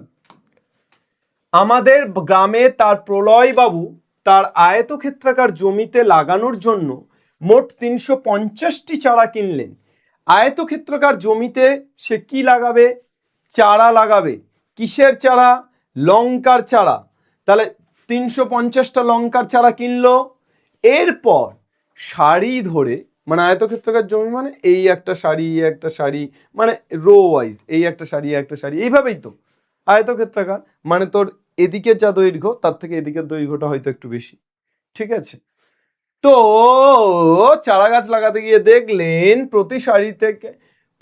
আমাদের গ্রামে তার প্রলয় বাবু তার আয়তক্ষেত্রাকার জমিতে লাগানোর জন্য মোট 350টি চারা কিনলেন। আয়তক্ষেত্রাকার জমিতে সে কি লাগাবে? চারা লাগাবে। কিসের চারা? লঙ্কার চারা। তাহলে 350টা লঙ্কার চারা কিনলো। এরপর সারি ধরে, মানে আয়তক্ষেত্রাকার জমি মানে এই একটা সারি, এই একটা সারি, মানে রো ওয়াইজ, এই একটা সারি, একটা সারি, এইভাবেই তো আয়তক্ষেত্রাকার। মানে তোর এদিকে যা দৈর্ঘ্য তার থেকে এদিকের দৈর্ঘ্যটা হয়তো একটু বেশি। ঠিক আছে, তো চারা গাছ লাগাতে গিয়ে দেখলেন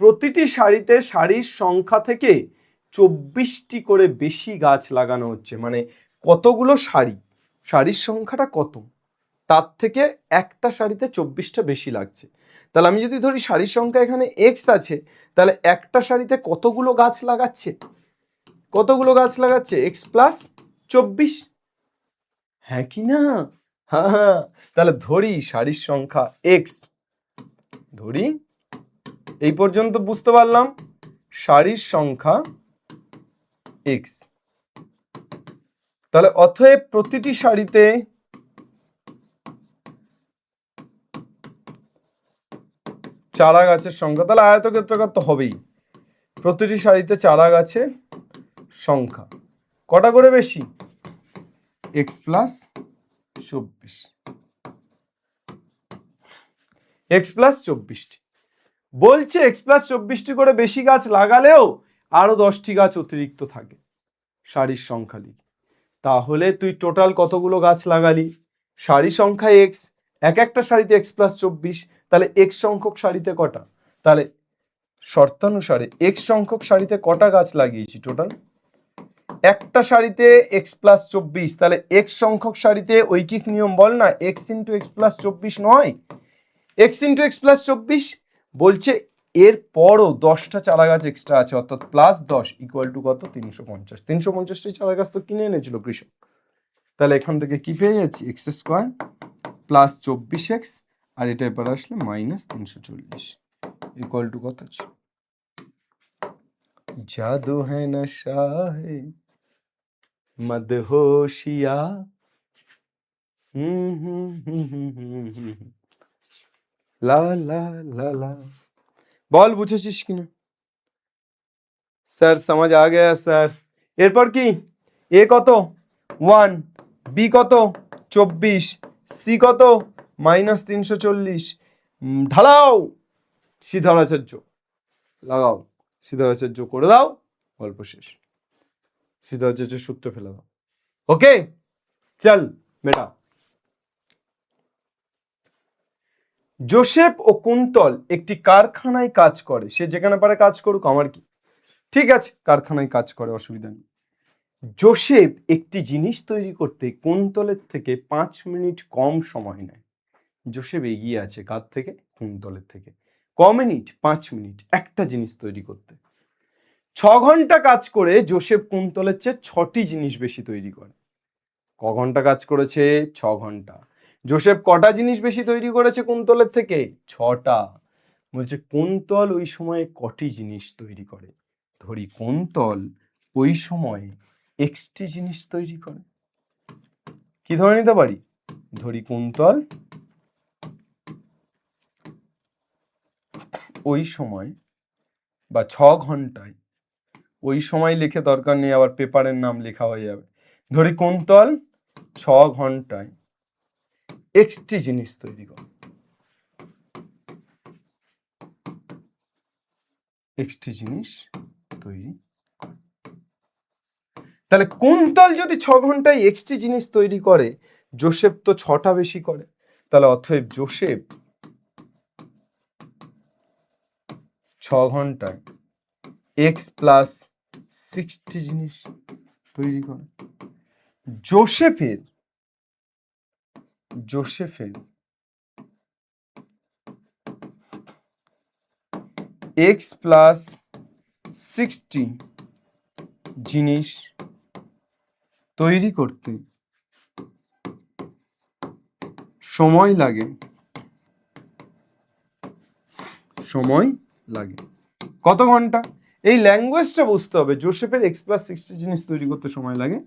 প্রতিটি সারিতে সারির সংখ্যা থেকে 24টি করে বেশি গাছ লাগানো হচ্ছে। মানে কতগুলো সারি, সারির সংখ্যাটা কত, তার থেকে একটা সারিতে 24টা বেশি লাগছে। তাহলে আমি যদি ধরি সারির সংখ্যা এখানে x আছে, তাহলে একটা সারিতে কতগুলো গাছ লাগাচ্ছে? কতগুলো গাছ লাগাচ্ছে? x plus 24। হ্যাঁ কি না? হ্যাঁ, তাহলে ধরি সারির সংখ্যা x, ধরি এই পর্যন্ত বুঝতে পারলাম, সারির সংখ্যা x। তাহলে অতএব প্রতিটি সারিতে চারা গাছের সংখ্যা, তাহলে আয়তক্ষেত্রাকার তো হবেই, প্রতিটি সারিতে চারা গাছের সংখ্যা কটা করে বেশি? x প্লাস 24, x প্লাস 24টি। বলছে x প্লাস 24টি করে বেশি গাছ লাগালেও আরো 10টি গাছ অতিরিক্ত থাকে সারির সংখ্যা লিখে। তাহলে তুই টোটাল কতগুলো গাছ লাগালি? সারি সংখ্যা x, এক একটা সারিতে x প্লাস 24, তাহলে x সংখ্যক সারিতে কটা? তাহলে শর্তানুসারে x সংখ্যক সারিতে কটা গাছ লাগিয়েছি টোটাল? একটা সারিতে x প্লাস 24, তাহলে x সংখ্যক সারিতে ঐকিক নিয়ম বল না x ইন্টু এক্স প্লাস 24 নয়, x ইন্টু এক্স প্লাস 24 বলছে। এর পরও 10টা চারা গাছ এক্সট্রা আছে, অর্থাৎ প্লাস 10 ইকুয়াল টু কত 350। 350টি চারা গাছ তো কিনে এনেছিল কৃষক, তাহলে এখান থেকে কি পেয়ে যাচ্ছি এক্স স্কোয়ার প্লাস 24x, আর এটা এবার আসলে মাইনাস 340 ইকুয়াল টু কত? জাদু হ্যাঁ নশা হে মদহোশিয়া। লা লা লা লা। বল বুঝেছিস কিনা? স্যার সমাজ আ গয়া স্যার। এরপর কি এ কত 1, বি কত 24, সি কত মাইনাস 340, ঢালাও সিদ্ধারাচার্য, লাগাও সিদ্ধারাচার্য করে দাও, গল্প শেষ। সিদ্ধারাচার্যের সূত্র ফেলে দাও। ওকে চল বেটা। জোসেফ ও কুন্তল একটি কারখানায় কাজ করে, সে যেখানে পারে কাজ করুক, আমার কি, ঠিক আছে কারখানায় কাজ করে, অসুবিধা নেই। জোসেফ একটি জিনিস তৈরি করতে কুন্তলের থেকে 5 মিনিট কম সময় নেয়। জোসেফ এগিয়ে আছে কার থেকে? কুন্তলের থেকে। ক মিনিট? 5 মিনিট একটা জিনিস তৈরি করতে। 6 ঘন্টা কাজ করে জোসেফ কুন্তলের চেয়ে 6টি জিনিস বেশি তৈরি করে। ক ঘন্টা কাজ করেছে? 6 ঘন্টা। জোসেফ কটা জিনিস বেশি তৈরি করেছে কুন্তলের থেকে? 6টা। বলছে কুন্তল ওই সময়ে কটি জিনিস তৈরি করে? ধরি কুন্তল ওই সময়ে এক্সটি জিনিস তৈরি করে। কি ধরে নিতে পারি? ধরি কুন্তল ওই সময় বা 6 ঘন্টায়, ওই সময় লিখে দরকার নেই, আবার পেপারের নাম লেখা হয়ে যাবে। ধরি কুন্তল 6 ঘন্টায় এক্সটি জিনিস তৈরি করে। এক্সটি জিনিস তৈরি করে। তাহলে কুন্তল যদি 6 ঘন্টায় এক্সটি জিনিস তৈরি করে, জোসেফ তো 6টা বেশি করে, তাহলে অতএব জোসেফ 6 ঘন্টায় এক্স প্লাস 60 জিনিস তৈরি করে। জোসেফের এক্স প্লাস 60 জিনিস তৈরি করতে সময় লাগে কত ঘন্টা? এই ল্যাঙ্গুয়েজটা বুঝতে হবে। জোসেফের এক্স প্লাস 60 জিনিস তৈরি করতে সময় লাগে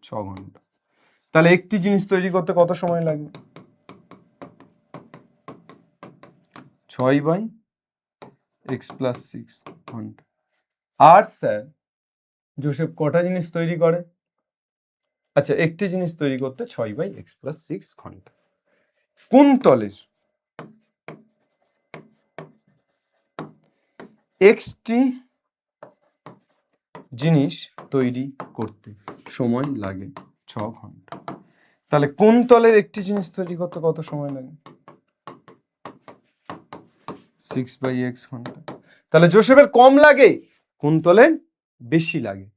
6 ঘন্টা। তাহলে একটি জিনিস তৈরি করতে কত সময় লাগবে? 6/x প্লাস 6 ঘন্টা। আর স্যার জোসেফ কটা জিনিস তৈরি করে? আচ্ছা একটি জিনিস তৈরি করতে 6/x প্লাস 6 ঘন্টা। কুন্তলের এক্সটি জিনিস তৈরি করতে সময় লাগে 6 ঘন্টা। তাহলে কুন্তলের একটি জিনিস তৈরি করতে কত সময় লাগে? 6/x ঘন্টা। তাহলে জোসেফের কম লাগে, কুন্তলের বেশি লাগে।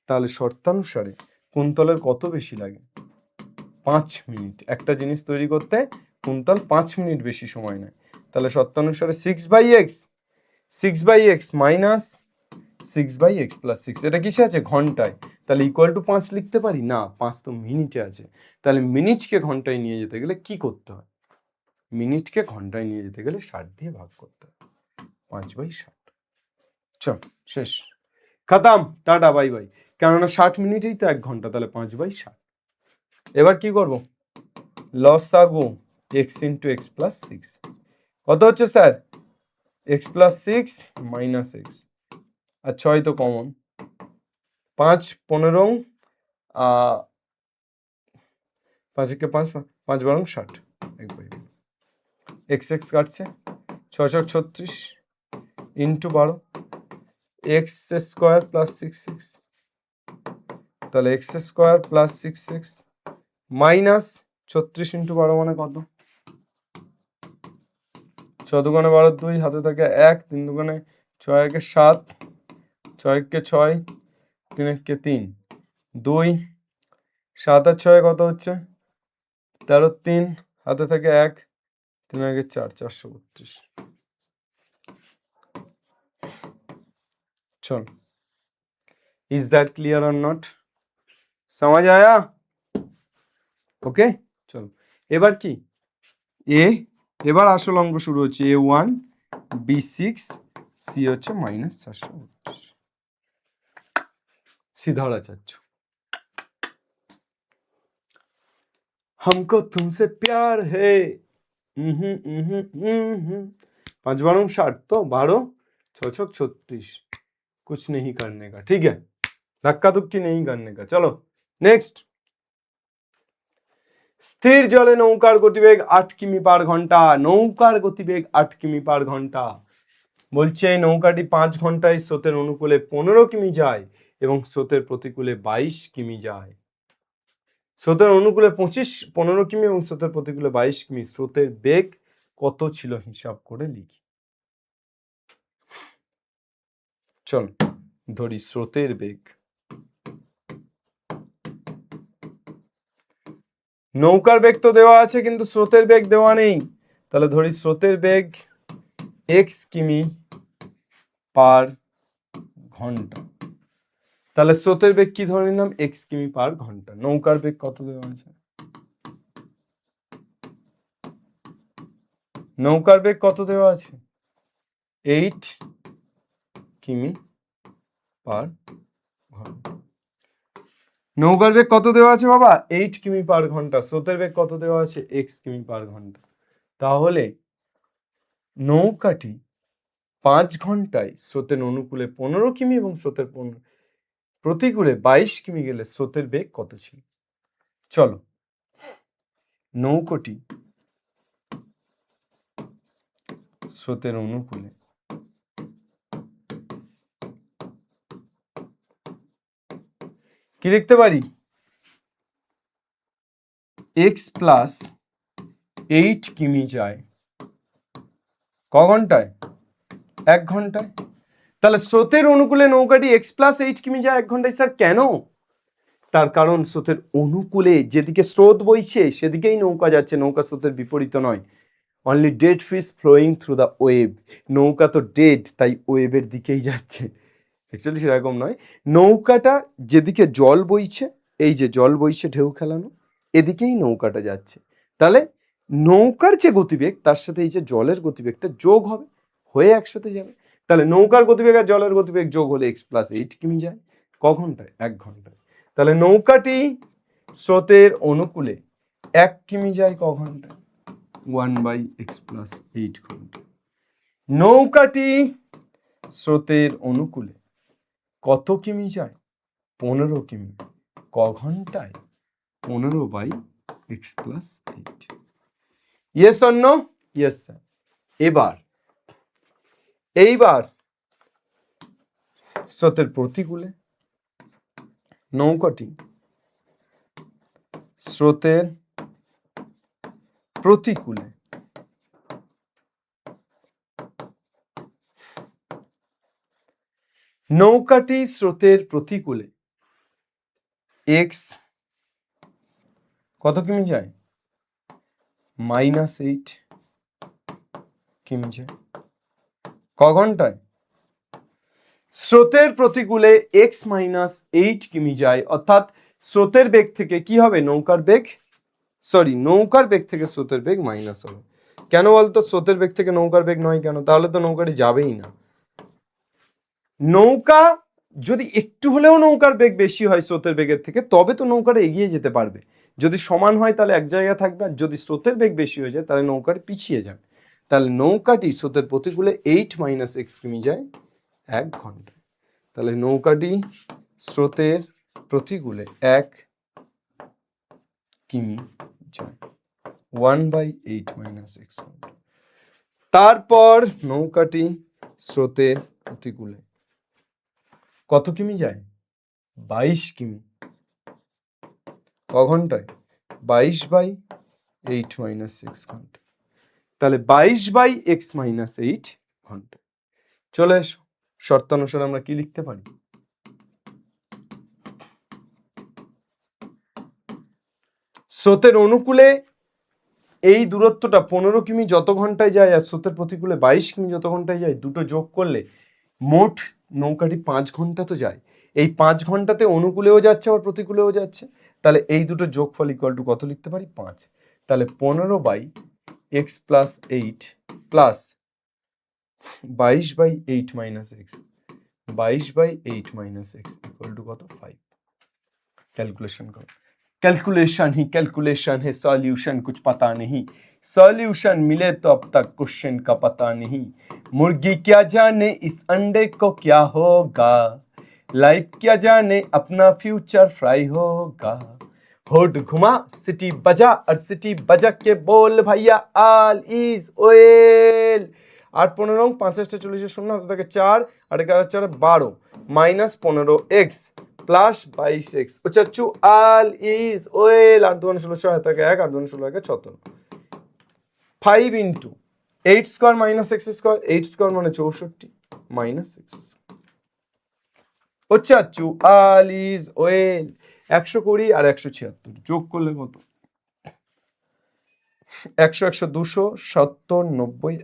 তাহলে শর্তানুসারে কুন্তলের কত বেশি লাগে? 5 মিনিট। একটা জিনিস তৈরি করতে কুন্তল 5 মিনিট বেশি সময় নেয়। তাহলে শর্তানুসারে 6/x মাইনাস 6/x প্লাস 6, এটা কিসে আছে? ঘন্টায়। তাহলে ইকুয়াল টু 5 লিখতে পারি না, 5 তো মিনিটে আছে। তাহলে মিনিটকে ঘন্টায় নিয়ে যেতে গেলে কি করতে হয়? মিনিটকে ঘন্টায় নিয়ে যেতে গেলে 60 দিয়ে ভাগ করতে হয়। 5/60। চল শেষ, খতম, টাটা বাই বাই। কেননা 60 মিনিটেই তো 1 ঘন্টা, তাহলে 5/60। এবার কি করব? লসাগু x ইন্টু এক্স প্লাস 6 কত হচ্ছে sir? x plus 6 minus x, আর 6 তো কমন। 5 15 5 একে 5 5 12 60 x কাটছে 6 36 into 12 x square plus 6x, তাহলে x square plus 6x minus 36 into 12 মানে কত? 6 দুগুণে 12 2, হাতে থাকে 1, 3 দুগুণে 6 একে 7, 6 একে 6, 3 একে 3, 2 7 আর 6 কত হচ্ছে 13 3 হাতে থাকে 1 3 আগে 4 432 चल इज दैट क्लियर और नॉट समझ आया ওকে চলো এবার কি এ এবার আসল অঙ্ক শুরু হচ্ছে a1 b6 c হচ্ছে -432 सीधा चाचू हमको तुमसे प्यार है 5 बारों 60 तो 12 6 6 36 कुछ नहीं करने का ठीक है धक्का धुक्की नहीं करने का चलो नेक्स्ट স্থির জলে নৌকার গতিবেগ 8 কিমি পার ঘন্টা নৌকার গতিবেগ 8 কিমি পার ঘন্টা বলছে নৌকাটি 5 ঘন্টায় স্রোতের অনুকূলে 15 কিমি যায় এবং স্রোতের প্রতিকূলে 22 কিমি যায় স্রোতের অনুকূলে 15 কিমি এবং স্রোতের প্রতিকূলে 22 কিমি স্রোতের বেগ কত ছিল হিসাব করে লিখি চল ধরি স্রোতের বেগ নৌকার বেগ তো দেওয়া আছে কিন্তু স্রোতের বেগ দেওয়া নেই তাহলে ধরি স্রোতের বেগ x কিমি পার ঘন্টা তাহলে স্রোতের বেগ কি ধরে নিলাম x কিমি পার ঘন্টা নৌকার বেগ কত দেওয়া আছে নৌকার বেগ কত দেওয়া আছে 8 কিমি পার ঘন্টা নৌকার বেগ কত দেওয়া আছে বাবা 8 কিমি পার ঘন্টা স্রোতের বেগ কত দেওয়া আছে x কিমি পার ঘন্টা তাহলে নৌকাটি 5 ঘন্টায় স্রোতের অনুকূলে 15 কিমি এবং স্রোতের প্রতিকূলে 22 কিমি গেলে স্রোতের বেগ কত ছিল চলো নৌকাটি স্রোতের অনুকূলে কি লিখতে পারি x প্লাস 8 কিমি যায় ক ঘন্টায় 1 ঘন্টায় তাহলে স্রোতের অনুকূলে নৌকাটি x প্লাস 8 কিমি যায় 1 ঘন্টায় স্যার কেন তার কারণ স্রোতের অনুকূলে যেদিকে স্রোত বইছে সেদিকেই নৌকা যাচ্ছে নৌকা স্রোতের বিপরীত নয় only dead fish flowing through the wave নৌকা তো ডেড তাই ওয়েভের দিকেই যাচ্ছে অ্যাকচুয়ালি সেরকম নয় নৌকাটা যেদিকে জল বইছে এই যে জল বইছে ঢেউ খেলানো এদিকেই নৌকাটা যাচ্ছে তাহলে নৌকার যে গতিবেগ তার সাথে এই যে জলের গতিবেগটা যোগ হবে হয়ে একসাথে যাবে তাহলে নৌকার গতিবেগ আর জলের গতিবেগ যোগ হলে x প্লাস 8 কিমি যায় ক ঘন্টায় 1 ঘন্টায় তাহলে নৌকাটি স্রোতের অনুকূলে 1 কিমি যায় ক ঘন্টায় 1/x প্লাস 8 ঘন্টা নৌকাটি স্রোতের অনুকূলে কত কিমি যায় 15 কিমি ক ঘন্টায় 15/x plus 8 yes or no yes sir এইবার স্রোতের প্রতিকূলে নৌকাটি স্রোতের প্রতিকূলে নৌকাটি স্রোতের প্রতিকূলে x কত কিমি যায় -8 কিমি যায় ক ঘন্টায় স্রোতের প্রতিকূলে x -8 কিমি যায় অর্থাৎ স্রোতের বেগ থেকে কি হবে নৌকার বেগ থেকে স্রোতের বেগ মাইনাস হবে কেন বলতো স্রোতের বেগ থেকে নৌকার বেগ নয় কেন তাহলে তো নৌকাটি যাবেই না নৌকা যদি একটু হলেও নৌকার বেগ বেশি হয় স্রোতের বেগের থেকে তবে তো নৌকাটা এগিয়ে যেতে পারবে যদি সমান হয় তাহলে এক জায়গায় থাকবে আর যদি স্রোতের বেগ বেশি হয়ে যায় তাহলে নৌকাটি পিছিয়ে যাবে তাহলে নৌকাটি স্রোতের প্রতিকূলে 8 - x কিমি যায় 1 ঘন্টা তাহলে নৌকাটি স্রোতের প্রতিকূলে 1 কিমি যায় 1/8 - x ঘন্টা তারপর নৌকাটি স্রোতের প্রতিকূলে কত কিমি যায় 22 কিমি ক ঘন্টায় 22/8 - 6 ঘন্টা তাহলে 22/x - 8 ঘন্টা চলে এসো শর্তানুসারে আমরা কি লিখতে পারি স্রোতের অনুকূলে এই দূরত্বটা 15 কিমি যত ঘন্টায় যায় আর স্রোতের প্রতিকূলে 22 কিমি যত ঘন্টায় যায়, দুটো যোগ করলে মোট নৌকাটি 5 ঘন্টা তো যায়। এই 5 ঘন্টাতে অনুকূলেও যাচ্ছে আবার প্রতিকূলেও যাচ্ছে, তাহলে এই দুটো যোগফল ইকুয়াল টু কত লিখতে পারি? 5। তাহলে 15/x + 8 plus 22/8 - x, 22/8 - x equal to কত? 5। कैलकुलेशन करो। कैलकुलेशन ही कैलकुलेशन है, सॉल्यूशन कुछ पता नहीं, सॉल्यूशन मिले तो अब तक क्वेश्चन का पता नहीं। मुर्गी क्या जाने इस अंडे को क्या होगा, लाइफ क्या जाने अपना फ्यूचर फ्राई होगा। होड घुमा सिटी बजा और सिटी बजा के बोल भैया ऑल इज वेल। 8 15 5 40 শূন্য হাতে থাকে 4 আর 11 4 12 মাইনাস 15x প্লাস 22x ও চাচ্ছু অল ইজ ওয়েল। 8 2 16 হাতে থাকে 1 8 2 16 থাকে 76। 5 into 8 square minus x square, 8 square মানে 64 মাইনাস x স্কয়ার ও চাচ্ছু অল ইজ ওয়েল। 120 আর 176 যোগ করলে কত? 100 100 200 70 90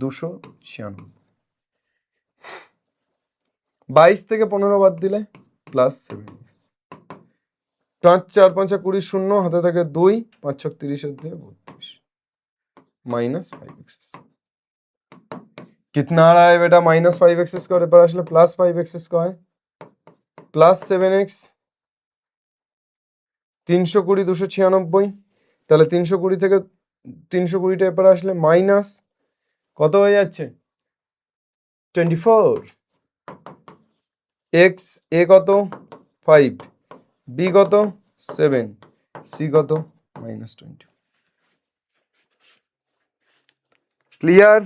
296। 22 থেকে 15 বাদ দিলে প্লাস 7। 5 4 5 20 শূন্য হাতে থাকে 2 5 6 30 এর 2 32 माइनस 5x। कितना आ रहा है बेटा? माइनस 5x स्क्वायर पर আসলে plus 5x square plus 7x 320 296। তাহলে 320 থেকে 320 টা এপারে আসলে মাইনাস কত হয়ে যাচ্ছে? 24। x a কত? 5, b কত? 7, c কত? -20। Clear?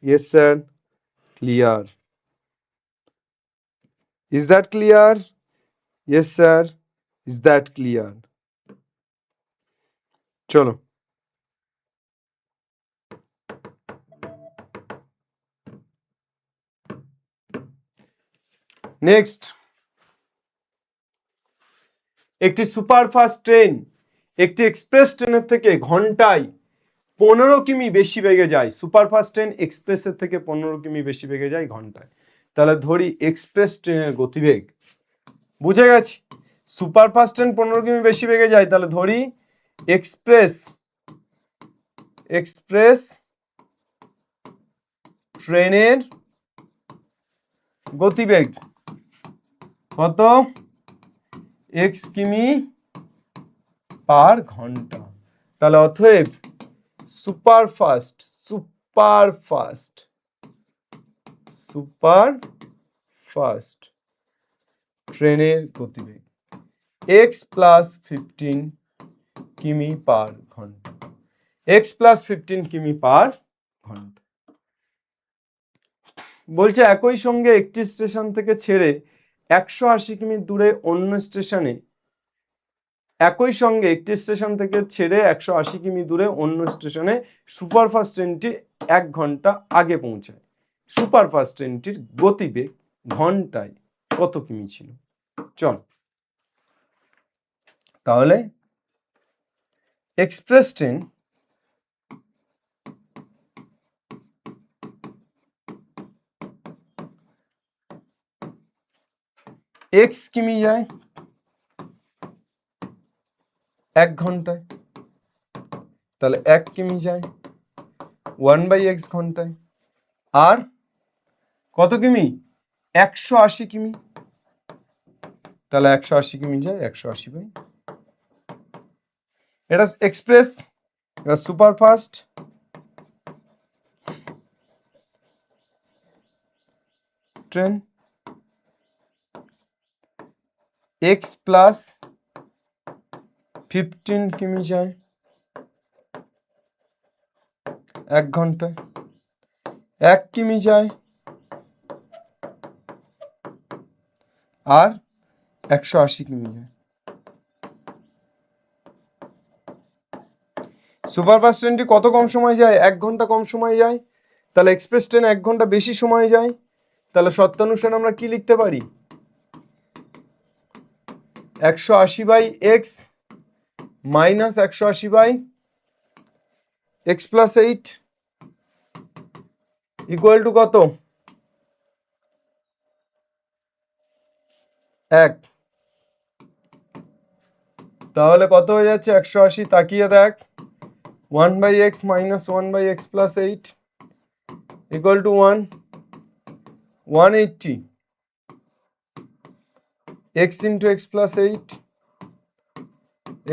Yes sir, clear. Is that clear? Yes sir, is that clear? চলো নেক্সট। একটি সুপারফাস্ট ট্রেন একটি এক্সপ্রেস ট্রেনের থেকে ঘন্টায় 15 কিমি বেশি বেগে যায়। সুপারফাস্ট ট্রেন এক্সপ্রেসের থেকে 15 কিমি বেশি বেগে যায় ঘন্টায়। তাহলে ধরি এক্সপ্রেস ট্রেনের গতিবেগ, বুঝে গেছি। সুপারফাস্ট ট্রেন 15 কিমি বেশি বেগে যায়, তাহলে ধরি এক্সপ্রেস ট্রেনের গতিবেগ কত? x কিমি পার ঘন্টা। তাহলে অতএব সুপারফাস্ট ট্রেনের গতিবেগ x + 15 কিমি পার ঘন্টা, x + 15 কিমি পার ঘন্টা। বলছে একই সঙ্গে একটি স্টেশন থেকে ছেড়ে 180 কিমি দূরে অন্য স্টেশনে, একই সঙ্গে একটি স্টেশন থেকে ছেড়ে 180 কিমি দূরে অন্য স্টেশনে সুপারফাস্ট ট্রেনটি 1 ঘন্টা আগে পৌঁছায়। সুপারফাস্ট ট্রেনটির গতিবেগ ঘন্টায় কত কিমি ছিল? চল তাহলে এক্সপ্রেস ট্রেন x কিমি যায় 1 ঘন্টায়, তাহলে 1 কিমি যায় 1/x ঘন্টায়। আর কত কিমি? 180 কিমি, তাহলে 180 কিমি যায় 180/। এটা এক্সপ্রেস, এটা সুপারফাস্ট। ট্রেন x + 15 কিমি যায় 1 ঘন্টায়, 1 কিমি যায় আর 180 কিমি যায়। সুপারফাস্ট ট্রেনটি কত কম সময় যায়? 1 ঘন্টা কম সময় যায়। তাহলে এক্সপ্রেস ট্রেন 1 ঘন্টা বেশি সময় যায়। তাহলে শর্তানুসারে আমরা কি লিখতে পারি? 180/x minus 180 by x plus 8 equal to কত? 1। তাহলে কত হয়ে যাচ্ছে? 180, তাকিয়ে দেখ। 1/x minus 1/x plus 8 equal to 180 x into x plus 8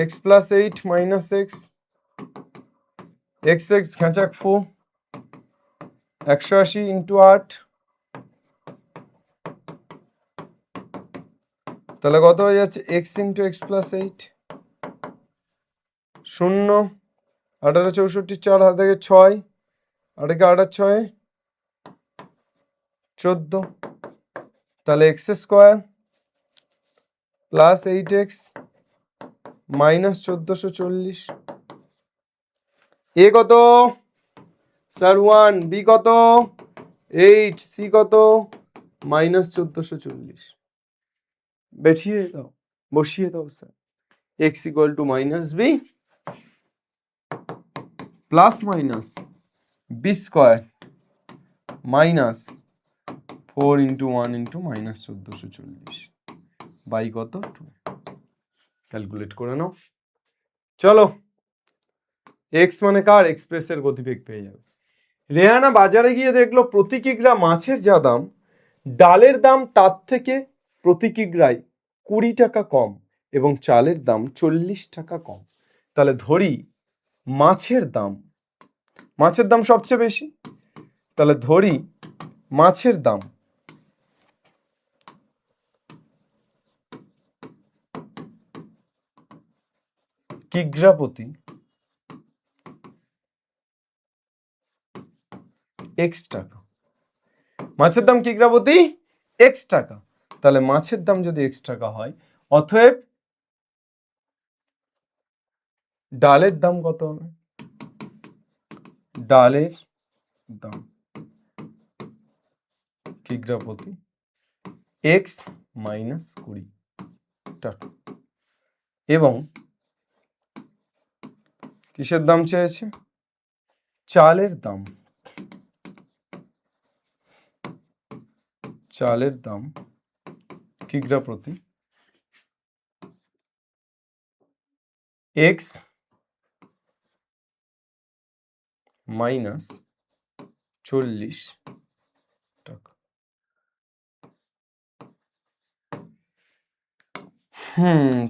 x plus 8 minus x x x খাঁচাক 4 180 into 8 তাহলে কত হয়ে যাচ্ছে? x into x plus 8 0 18 64 4 হাত থেকে 6 8 কে 8 6 14 তাহলে x square plus 8x minus 1440 এ কত? স্যার 1, বি কত? 8, সি কত? মাইনাস 1440। বসিয়ে দাও sir. x equal to minus B plus minus B square minus 4 into 1 into minus 1440 by কত? 2। ক্যালকুলেট করে নাও। চলো, এক্স মানে কার? এক্সপ্রেসের গতিবেগ পেয়ে যাবে। রেহানা বাজারে গিয়ে দেখলো প্রতি কিগ্রা মাছের যা দাম, ডালের দাম তার থেকে প্রতি কিগ্রায় 20 টাকা কম এবং চালের দাম 40 টাকা কম। তাহলে ধরি মাছের দাম সবচেয়ে বেশি। তাহলে ধরি মাছের দাম কিগ্রা প্রতি x টাকা। মাছের দাম কিগ্রা প্রতি x টাকা। তাহলে মাছের দাম যদি x টাকা হয়, অতএব ডালের দাম কত হবে? ডালের দাম কিগ্রা প্রতি x মাইনাস 20 টাকা। এবং কিসের দাম চেয়েছে? চালের দাম কিগ্রা প্রতি x মাইনাস 40 টাকা।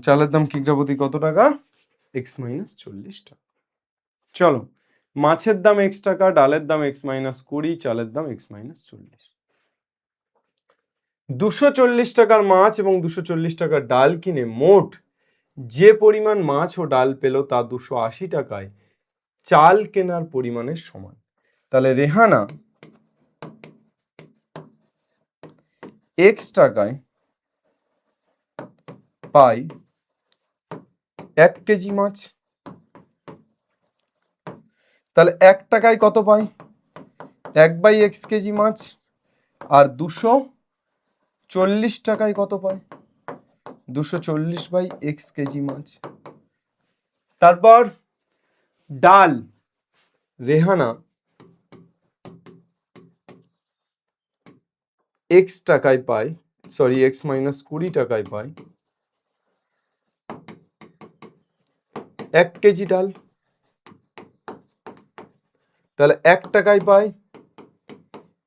চালের দাম কিগ্রা প্রতি কত টাকা? x মাইনাস 40 টাকা। চলো, মাছের দাম x টাকা, ডালের দাম x মাইনাস 20, চালের দাম x মাইনাস 40। 240 টাকার মাছ এবং 240 টাকার ডাল কিনে মোট যে পরিমাণ মাছ ও ডাল পেল তা 280 টাকায় চাল কেনার পরিমাণের সমান। তাহলে রেহানা x টাকায় পায় 1 কেজি মাছ। তাহলে 1 টাকায় কত পাই? 1/x কেজি মাছ। আর 240 টাকায় কত পাই? 240/x কেজি মাছ। তারপর ডাল রেহানা x টাকায় পায়, x মাইনাস 20 টাকায় পায় 1 কেজি ডাল। তাহলে 1 টাকায় পায়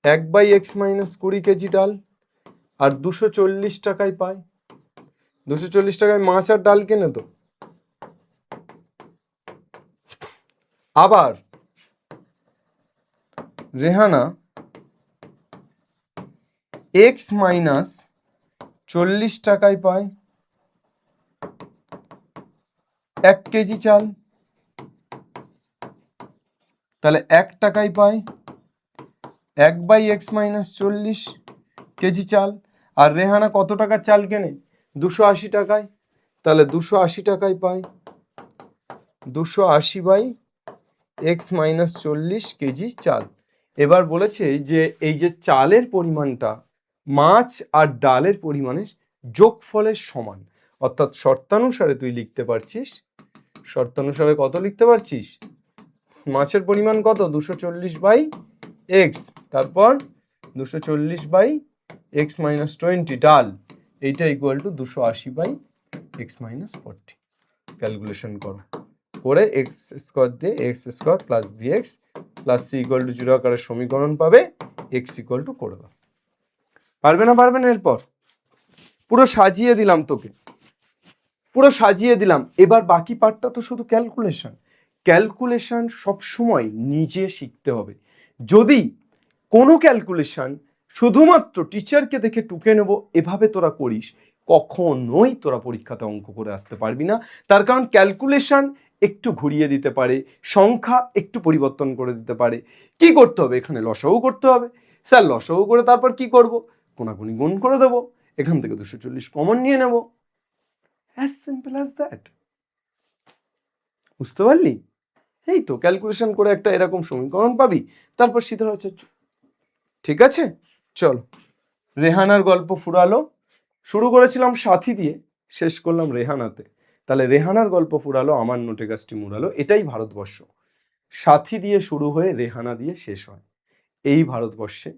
1/x মাইনাস 20 কেজি ডাল। আর 240 টাকায় পায়, 240 টাকায় মাছ আর ডাল কেনে তো। আবার রেহানা x মাইনাস 40 টাকায় পায় 1 কেজি চাল। তাহলে 1 টাকায় পায় 1/x মাইনাস 40 কেজি চাল। আর রেহানা কত টাকার চাল কেনে? 280 টাকায়। তাহলে 280 টাকায় পায় 280/x মাইনাস 40 কেজি চাল। এবার বলেছে যে এই যে চালের পরিমাণটা মাছ আর ডালের পরিমাণের যোগফলের সমান, অর্থাৎ শর্তানুসারে তুই লিখতে পারছিস শর্তানুসারে কত লিখতে পারছিস? মাছের পরিমাণ কত? 240/x, তারপর 240/x - 20 ডাল, এইটা ইকুয়াল টু 280/x - 40। ক্যালকুলেশন করো, করে এক্স স্কোয়ার দিয়ে x square plus bx plus c equal to 0 আকারের সমীকরণ পাবে, x ইকুয়াল টু করে দাও। পারবে না? পারবে না? এরপর পুরো সাজিয়ে দিলাম তোকে, পুরো সাজিয়ে দিলাম। এবার বাকি পার্টটা তো শুধু ক্যালকুলেশন। ক্যালকুলেশন সবসময় নিজে শিখতে হবে। যদি কোনো ক্যালকুলেশন শুধুমাত্র টিচারকে দেখে টুকে নেব এভাবে তোরা করিস, কখনোই তোরা পরীক্ষাতে অঙ্ক করে আসতে পারবি না। তার কারণ ক্যালকুলেশন একটু ঘুরিয়ে দিতে পারে, সংখ্যা একটু পরিবর্তন করে দিতে পারে। কি করতে হবে? এখানে লসাগু করতে হবে। স্যার লসাগু করে তারপর কি করব? কোনাকুনি গুণ করে দেবো, এখান থেকে 240 কমন নিয়ে নেব। As simple as that. বুঝতে পারলি? এই তো ক্যালকুলেশন করে একটা এরকম সমীকরণ পাবি, তারপর সিধা হচ্ছে। ঠিক আছে, চলো। রেহানার গল্প ফুরালো। শুরু করেছিলাম সাথী দিয়ে, শেষ করলাম রেহানাতে। তাহলে রেহানার গল্প ফুরালো, আমার নোটে গাছটি মুড়ালো। এটাই ভারতবর্ষ। সাথী দিয়ে শুরু হয়ে রেহানা দিয়ে শেষ হয়। এই ভারতবর্ষে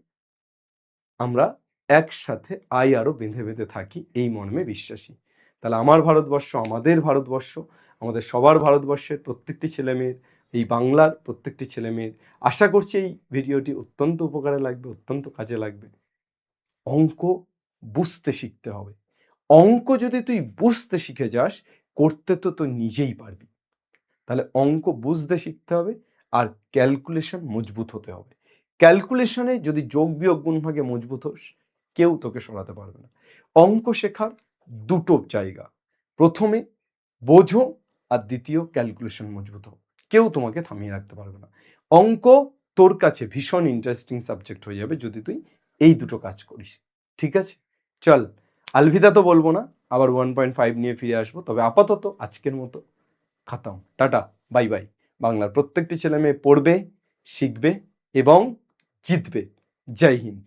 আমরা একসাথে আরো বেঁধে বেঁধে থাকি, এই মর্মে বিশ্বাসী। তাহলে আমার ভারতবর্ষ, আমাদের ভারতবর্ষ, আমাদের সবার ভারতবর্ষের প্রত্যেকটি ছেলেমেয়ের, এই বাংলার প্রত্যেকটি ছেলেমেয়ের আশা করছি এই ভিডিওটি অত্যন্ত উপকারে লাগবে, অত্যন্ত কাজে লাগবে। অঙ্ক বুঝতে শিখতে হবে। অঙ্ক যদি তুই বুঝতে শিখে যাস, করতে তো তুই নিজেই পারবি। তাহলে অঙ্ক বুঝতে শিখতে হবে, আর ক্যালকুলেশন মজবুত হতে হবে। ক্যালকুলেশনে যদি যোগ বিয়োগ গুণ ভাগে মজবুত হোস, কেউ তোকে সরাতে পারবে না। অঙ্ক শেখার দুটো জায়গা, প্রথমে বোঝো, আর দ্বিতীয় ক্যালকুলেশন মজবুত হোক। কেউ তোমাকে থামিয়ে রাখতে পারবে না। অঙ্ক তোর কাছে ভীষণ ইন্টারেস্টিং সাবজেক্ট হয়ে যাবে যদি তুই এই দুটো কাজ করিস। ঠিক আছে, চল। আলভিদা তো বলবো না, আবার 1.5 নিয়ে ফিরে আসবো। তবে আপাতত আজকের মতো খতম, টাটা, বাই বাই। বাংলার প্রত্যেকটি ছেলে মেয়ে পড়বে, শিখবে এবং জিতবে। জয় হিন্দ।